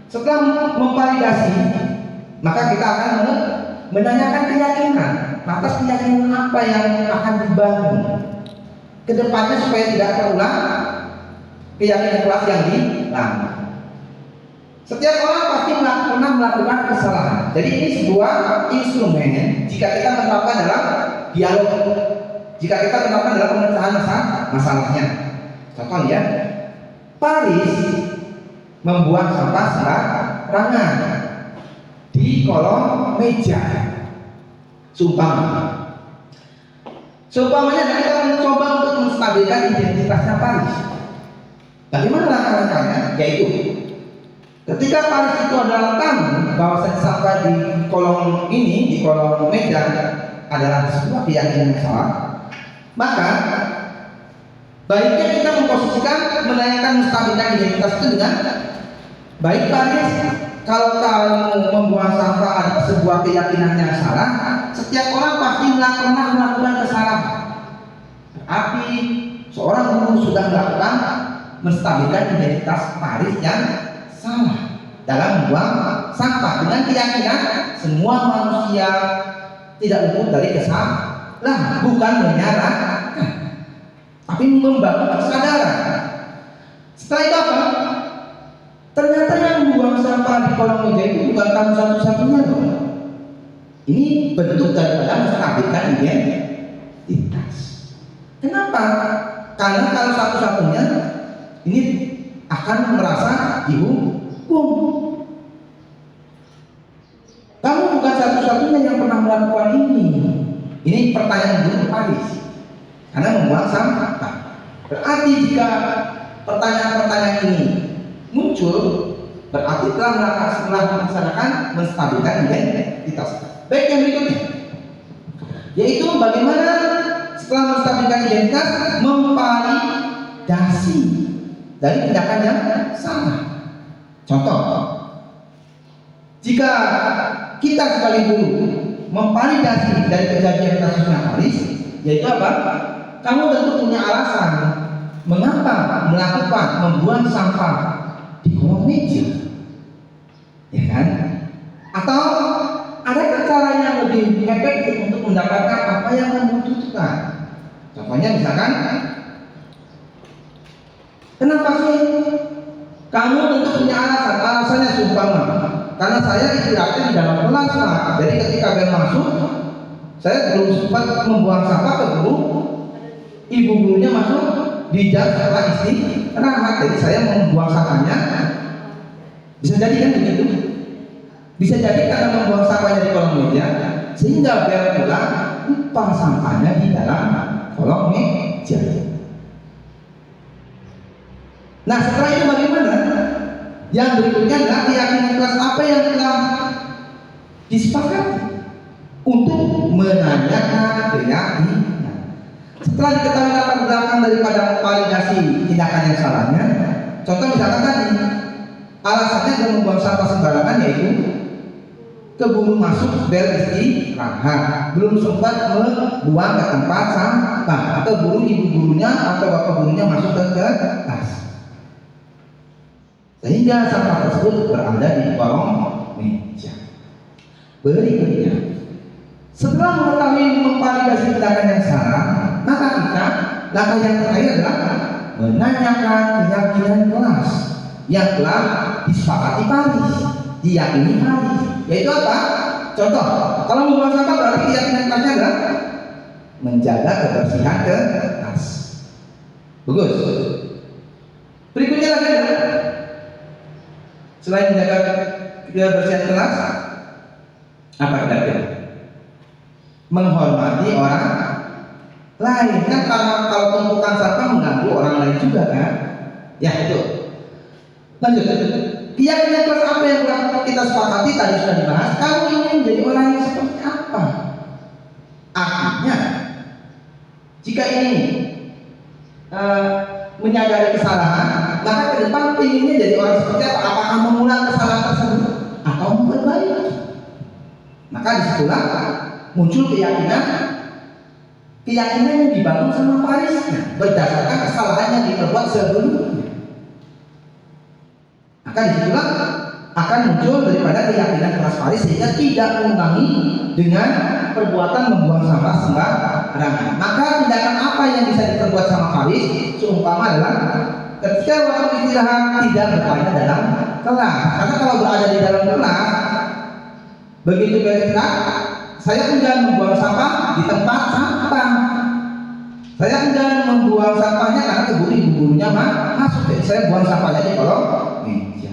Setelah memvalidasi, maka kita akan menanyakan keyakinan. Atas keyakinan apa yang akan dibangun kedepannya supaya tidak terulang keyakinan kelas yang dilanggar. Setiap orang pasti pernah melakukan kesalahan. Jadi ini sebuah instrumen jika kita menerapkan dalam dialog, jika kita menerapkan dalam pemecahan masalahnya. Contoh ya, Paris membuang sampah sembarangan di kolong meja. Seumpamanya kita mencoba untuk menstabilkan identitasnya Paris. Bagaimana langkah-langkahnya? Yaitu Ketika Paris itu adalah tamu, bahwasanya sampah di kolong ini, di kolong meja adalah sebuah keyakinan yang salah, maka baiknya kita memposisikan menanyakan menstabilkan identitas itu dengan baik Paris. Kalau kamu membuang sampah ada sebuah keyakinan yang salah, setiap orang pasti pernah melakukan kesalahan. Tapi seorang guru sudah melakukan menstabilkan identitas Paris yang salah dalam membuang sampah dengan keyakinan semua manusia tidak luput dari kesalahan, bukan menyalahkan, tapi membangun kesadaran. Setelah itu apa? Ternyata yang membuang sampah di kolong meja itu bukan kamu satu-satunya loh. Ini bentuk daripada menstabilkan identitas. Kenapa? Karena kalau satu-satunya ini akan merasa dihukum. Kamu bukan satu-satunya yang pernah melakukan ini. Ini pertanyaan guru Paris. Karena membuang sampah. Berarti jika pertanyaan-pertanyaan ini muncul, berarti telah melaksanakan menstabilkan identitas. Baik, yang berikutnya, yaitu bagaimana setelah menstabilkan identitas memvalidasi dari tindakan yang salah. Contoh, jika kita sebagai guru memvalidasi dari kejadian kasusnya Paris, yaitu apa? Kamu tentu punya alasan mengapa melakukan membuang sampah di kolong meja, ya kan? Atau adakah cara yang lebih efektif untuk mendapatkan apa yang kamu butuhkan? Contohnya misalkan, kenapa sih kamu tentu punya alasan? Alasannya seumpama, karena saya istirahatnya di dalam kelas, Pak. Jadi ketika bel masuk, saya belum sempat membuang sampah ke guru. Ibu gurunya masuk di jam setelah istirahat, jadi saya membuang sampahnya. Bisa jadi kan begitu? Bisa jadi karena membuang sampahnya di kolong meja, sehingga bel pulang lupa sampahnya di dalam kolong meja. Nah, setelah itu bagaimana? Yang berikutnya adalah keyakinan kelas apa yang telah disepakati untuk menanyakan keyakinan. Setelah diketahui latar belakang daripada validasi tindakan yang salahnya, contoh misalkan tadi alasannya untuk membuang sampah sembarangan, yaitu keburu masuk bel istirahat, belum sempat membuang ke tempat sampah, keburu ibu gurunya atau bapak gurunya masuk ke kelas, sehingga sampah tersebut berada di kolong meja. Berikutnya, setelah mengetahui memvalidasi tindakan yang salah, maka kita langkah yang terakhir adalah menanyakan keyakinan kelas yang telah disepakati Paris, diyakini Paris, yaitu apa? Contoh, kalau membuang sampah berarti keyakinan kelasnya adalah menjaga kebersihan kelas. Bagus. Berikutnya lagi adalah selain menjaga kebersihan kelas, apa kira-kira? Menghormati orang lain, kan karena kalau tumpukan sampah mengganggu orang lain juga kan? Ya itu. Lanjut. Keyakinan kelas apa yang kita sepakati tadi sudah dibahas. Kamu ingin menjadi orang yang seperti apa? Artinya, jika ini menyadari kesalahan, maka ke depan inginnya jadi orang seperti apa? Apakah mengulang kesalahan tersebut atau memperbaiki? Maka disitulah muncul keyakinan yang dibangun sama Parisnya berdasarkan kesalahan yang diperbuat sebelumnya. Maka disitulah akan muncul daripada keyakinan kelas Paris, sehingga tidak mengulangi dengan perbuatan membuang sampah sembarangan. Maka tindakan apa yang bisa diperbuat sama Paris seumpama adalah ketika waktu istirahat tidak berada dalam kelas. Karena kalau berada di dalam kelas, begitu beristirahat, saya enggan membuang sampah di tempat sampah. Saya enggan membuang sampahnya karena keburu ibu gurunya masuk. Jadi saya buang sampahnya di kolong meja.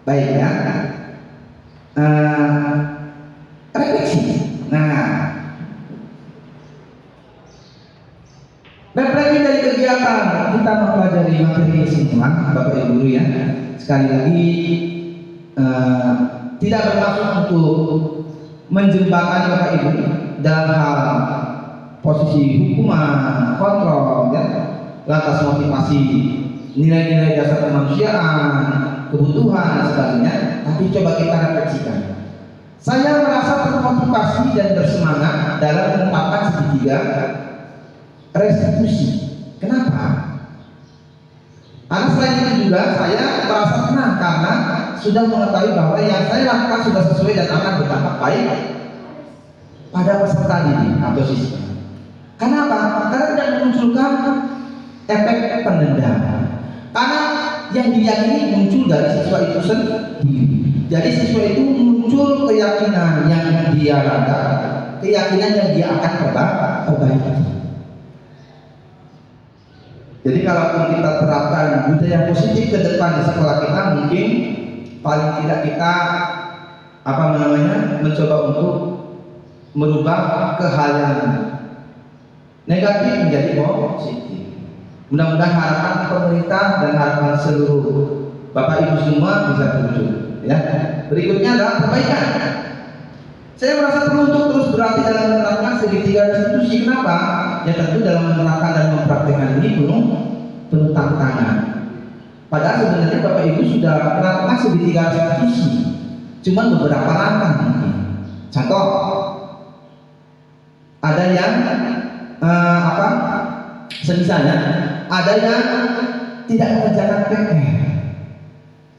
Baik ya. Refleksi. Refleksi dari kegiatan kita mempelajari materi kesimpulan, Bapak Ibu guru ya, sekali lagi tidak bermaksud untuk menjembatani Bapak Ibu dalam hal posisi hukuman, kontrol, ya, lantas motivasi, nilai-nilai dasar kemanusiaan, kebutuhan dan sebagainya. Tapi coba kita refleksikan. Saya merasa termotivasi dan bersemangat dalam menetapkan segitiga restitusi. Kenapa? Karena selain itu juga saya merasa senang karena sudah mengetahui bahwa yang saya lakukan sudah sesuai dan akan berdampak baik pada peserta didik atau siswa. Kenapa? Karena tidak memunculkan efek pendendam. Karena yang diyakini muncul dari siswa itu sendiri. Jadi siswa itu muncul keyakinan yang dia rasakan, keyakinan yang dia akan perbaiki. Jadi kalau kita terapkan budaya positif ke depan di sekolah kita, mungkin paling tidak kita mencoba untuk merubah ke hal yang negatif menjadi positif. Mudah-mudahan harapan pemerintah dan harapan seluruh Bapak Ibu semua bisa terwujud. Ya. Berikutnya adalah perbaikan. Saya merasa perlu untuk terus berlatih dalam menerapkan segitiga restitusi. Kenapa? Ya tentu dalam menerapkan dan mempraktikkan ini penuh tantangan. Padahal sebenarnya Bapak Ibu sudah melakukan segitiga restitusi, cuma beberapa langkah mungkin. Contoh, ada yang semisalnya ada yang tidak mengerjakan PR.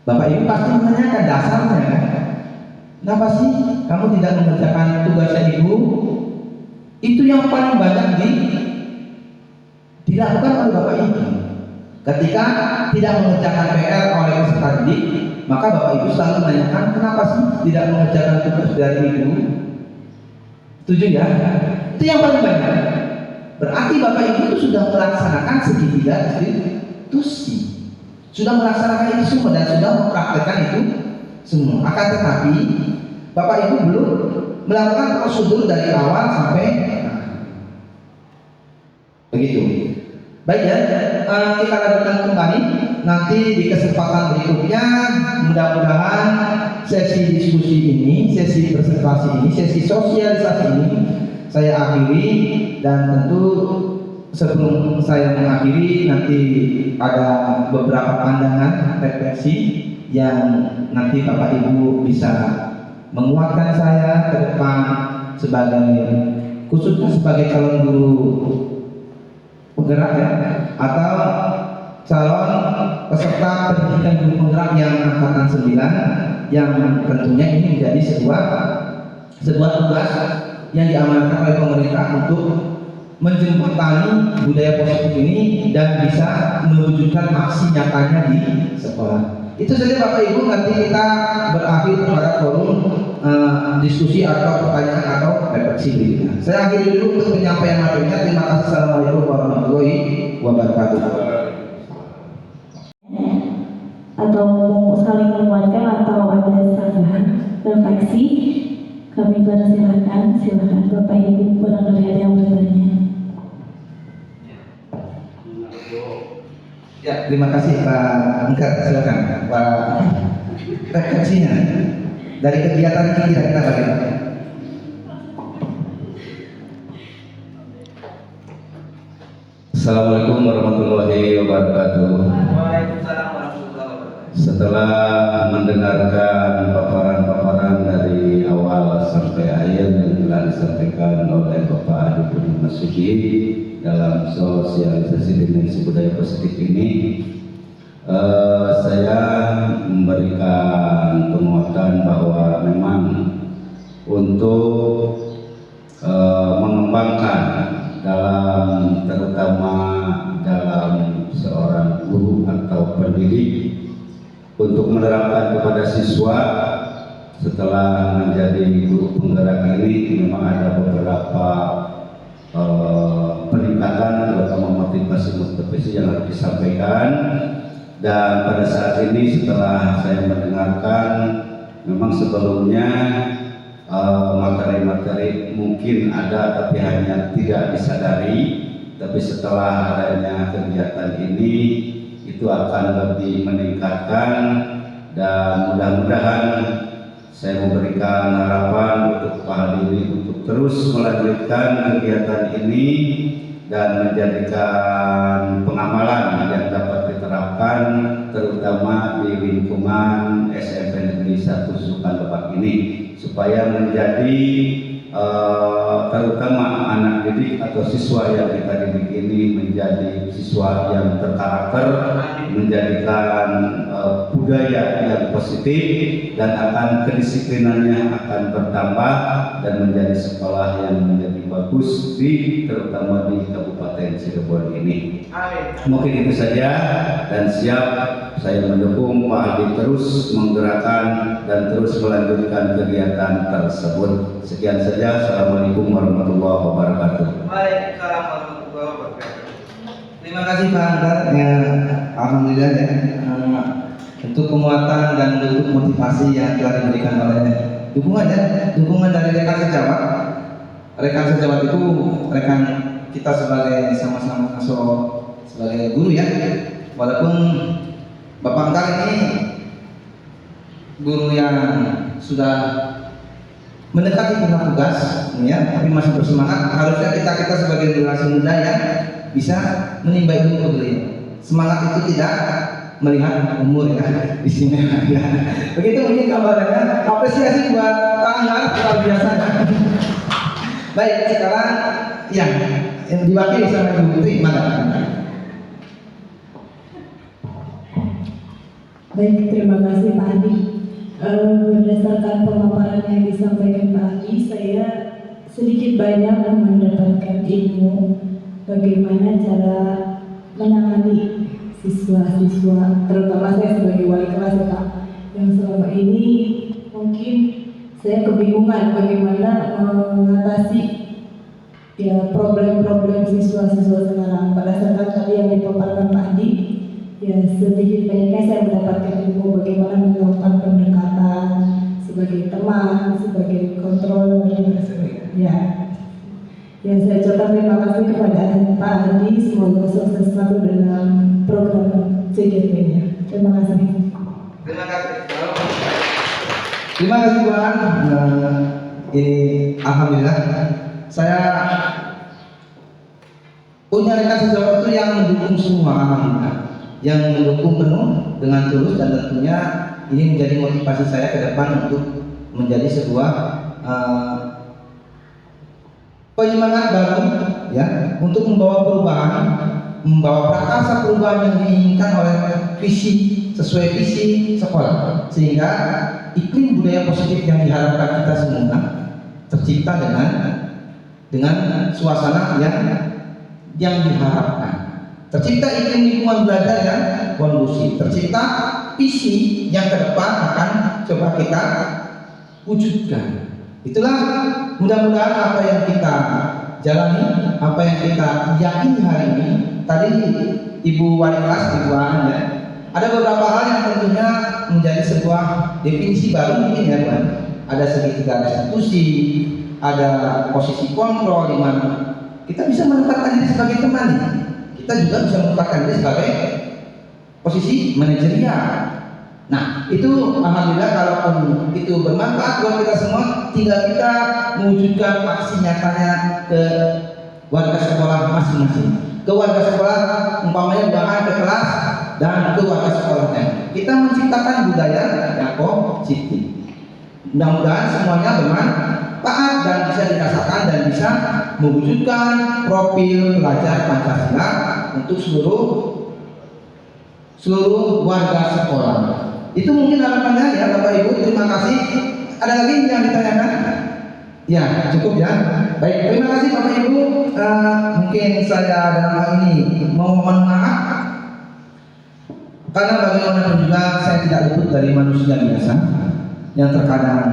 Bapak Ibu pasti menanyakan dasarnya kan? Kenapa sih kamu tidak mengerjakan tugasnya Ibu? Itu yang paling banyak dilakukan oleh Bapak Ibu. Ketika tidak mengerjakan PR oleh peserta didik, maka Bapak Ibu selalu menanyakan kenapa sih tidak mengerjakan tugas dari Ibu? Setuju ya? Itu yang paling banyak. Berarti Bapak Ibu itu sudah melaksanakan segitiga restitusi, sudah melaksanakan itu semua dan sudah mempraktekkan itu semua. Akan tetapi Bapak Ibu belum melakukan prosedur dari awal sampai begitu. Baik ya, kita lanjutkan kembali nanti di kesempatan berikutnya. Mudah-mudahan sesi diskusi ini, sesi presentasi ini, sesi sosialisasi ini saya akhiri, dan tentu sebelum saya mengakhiri nanti ada beberapa pandangan refleksi yang nanti Bapak Ibu bisa menguatkan saya ke depan sebagai khususnya sebagai calon guru penggerak ya, atau calon peserta pendidikan guru penggerak yang angkatan 9, yang tentunya ini menjadi sebuah tugas yang diamanatkan oleh pemerintah untuk menjembatani budaya positif ini dan bisa mewujudkan aksi nyatanya di sekolah. Itu saja Bapak Ibu, nanti kita berakhir pada forum diskusi atau pertanyaan atau refleksi berikutnya. Saya akhiri dulu untuk penyampaian materinya. Terima kasih. Assalamualaikum warahmatullahi wabarakatuh. Atau saling menguatkan atau ada saran refleksi, kami persilakan. Silakan Bapak Ibu barangkali ada yang bertanya. Ya, terima kasih Pak Engkar. Silakan Pak, refleksinya dari kegiatan ini kira-kira bagaimana? Assalamualaikum warahmatullahi wabarakatuh. Waalaikumsalam warahmatullahi wabarakatuh. Setelah mendengarkan paparan-paparan dari awal sampai akhir yang telah disampaikan oleh Bapak Adi Budi Masuki dalam sosialisasi dimensi budaya positif ini, saya memberikan penguatan bahwa memang untuk mengembangkan terutama dalam seorang guru atau pendidik untuk menerapkan kepada siswa setelah menjadi guru penggerak ini, memang ada beberapa peningkatan terutama motivasi yang harus disampaikan. Dan pada saat ini setelah saya mendengarkan, memang sebelumnya materi-materi mungkin ada tapi hanya tidak disadari tapi setelah adanya kegiatan ini itu akan lebih meningkatkan, dan mudah-mudahan saya memberikan harapan untuk Pak Hadi untuk terus melanjutkan kegiatan ini dan menjadikan pengamalan yang dapat diterapkan terutama di lingkungan SMP Negeri 1 Sukan Lebak ini, supaya menjadi terutama anak didik atau siswa yang kita didik ini menjadi siswa yang berkarakter, menjadikan budaya yang positif, dan akan kedisiplinannya akan bertambah dan menjadi sekolah yang menjadi bagus terutama di Kabupaten Cirebon ini. Mungkin itu saja, dan siap saya mendukung Pak Hadi terus menggerakkan dan terus melanjutkan kegiatan tersebut. Sekian saja. Assalamualaikum warahmatullahi wabarakatuh. Waalaikumsalam warahmatullahi wabarakatuh. Terima kasih Pak Angkat ya, alhamdulillah ya, untuk penguatan dan untuk motivasi yang telah diberikan oleh dukungan dari rekan sejawat. Rekan sejawat itu rekan kita sebagai sama-sama sebagai guru ya, walaupun Bapak Angkat ini guru yang sudah mendekati tengah tugas ya, tapi masih bersemangat. Harusnya kita sebagai generasi muda yang bisa menimba ilmu ke beliau. Semangat itu tidak melihat umur ya di sini ya. Begitu mungkin kabarnya. Apresiasi buat Pak Anggar luar biasa. Baik, sekarang yang diwakili sama Ibu Putri, mana? Baik, terima kasih Pak Hadi. Berdasarkan pemaparan yang disampaikan Pak Hadi, saya sedikit banyak mendapatkan ilmu bagaimana cara menangani siswa-siswa, terutama saya sebagai wali kelas ya Pak, yang selama ini mungkin saya kebingungan bagaimana mengatasi ya problem-problem siswa-siswa sekarang. Berdasarkan tadi yang dipaparkan Pak Hadi, ya sedikit banyaknya saya mendapatkan ilmu bagaimana melakukan pendekatan sebagai teman, sebagai kontrol ya. Ya, saya ucapkan terima kasih kepada Pak Hadi, semoga sukses selalu dalam program CGP-nya. Terima kasih. Terima kasih. Terima kasih Tuhan. Ini alhamdulillah saya punya rekan sejawat itu yang mendukung semua, alhamdulillah, yang mendukung penuh dengan tulus, dan tentunya ini menjadi motivasi saya ke depan untuk menjadi sebuah penyemangat baru ya, untuk membawa perubahan, membawa prakarsa perubahan yang diinginkan oleh sesuai visi sekolah, sehingga iklim budaya positif yang diharapkan kita semua tercipta dengan suasana yang diharapkan. Tercipta iklim lingkungan belajar yang kondusif, tercipta visi yang ke depan akan coba kita wujudkan. Itulah mudah-mudahan apa yang kita jalani, apa yang kita yakini hari ini. Tadi Ibu Wali Kelas, Ibu An ya, ada beberapa hal yang tentunya menjadi sebuah definisi baru mungkin ya Tuhan. Ada segitiga restitusi, ada posisi kontrol di mana kita bisa menempatkan diri sebagai teman. Kita juga bisa menempatkan diri sebagai posisi manajerial. Nah, itu alhamdulillah kalaupun itu bermanfaat buat kita semua, tinggal kita mewujudkan aksi nyatanya ke warga sekolah masing-masing. Ke warga sekolah umpamanya bahkan ke kelas dan ke warga sekolahnya. Kita menciptakan budaya yang positif. Mudah-mudahan semuanya bermanfaat dan bisa dirasakan dan bisa mewujudkan profil pelajar Pancasila untuk seluruh warga sekolah. Itu mungkin harapannya ya Bapak Ibu. Terima kasih. Ada lagi yang ditanyakan? Ya, cukup ya. Baik, terima kasih Bapak Ibu. Mungkin saya dalam hal ini mohon maaf karena bagaimanapun juga saya tidak luput dari manusia biasa yang terkadang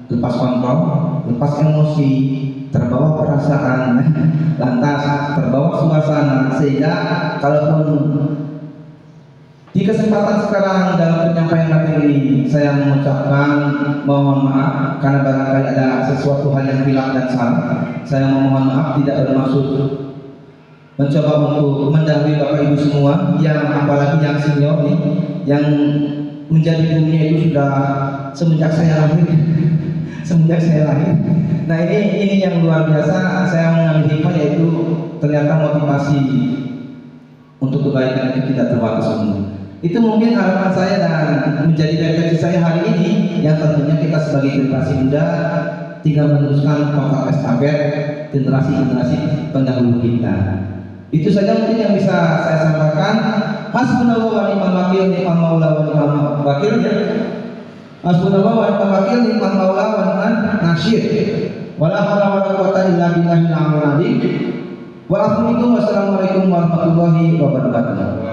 lepas kontrol, lepas emosi, terbawa perasaan, lantas terbawa suasana, sehingga kalaupun di kesempatan sekarang dalam penyampaian materi ini saya mengucapkan mohon maaf karena barangkali ada sesuatu hal yang hilang dan salah. Saya memohon maaf, tidak bermaksud mencoba untuk mendahului Bapak Ibu semua, yang apalagi yang senior nih, yang menjadi gurunya itu sudah semenjak saya lahir. Semenjak saya lahir. Nah ini yang luar biasa. Saya mengambil hikmah, yaitu ternyata motivasi untuk kebaikan itu tidak terbatas umur. Itu mungkin harapan saya dan menjadi refleksi saya hari ini, yang tentunya kita sebagai generasi muda tinggal meneruskan tongkat estafet generasi-generasi pendahulu kita. Itu saja mungkin yang bisa saya sampaikan. Hasbunallahu wa ni'mal wakil, ni'mal maula wa ni'mal wakil. Hasbunallahu wa ni'mal wakil, ni'mal maula wa ni'mal nasir. Wala haula wala quwwata illa billahil aliyyil azim. Wa assalamualaikum warahmatullahi wabarakatuh.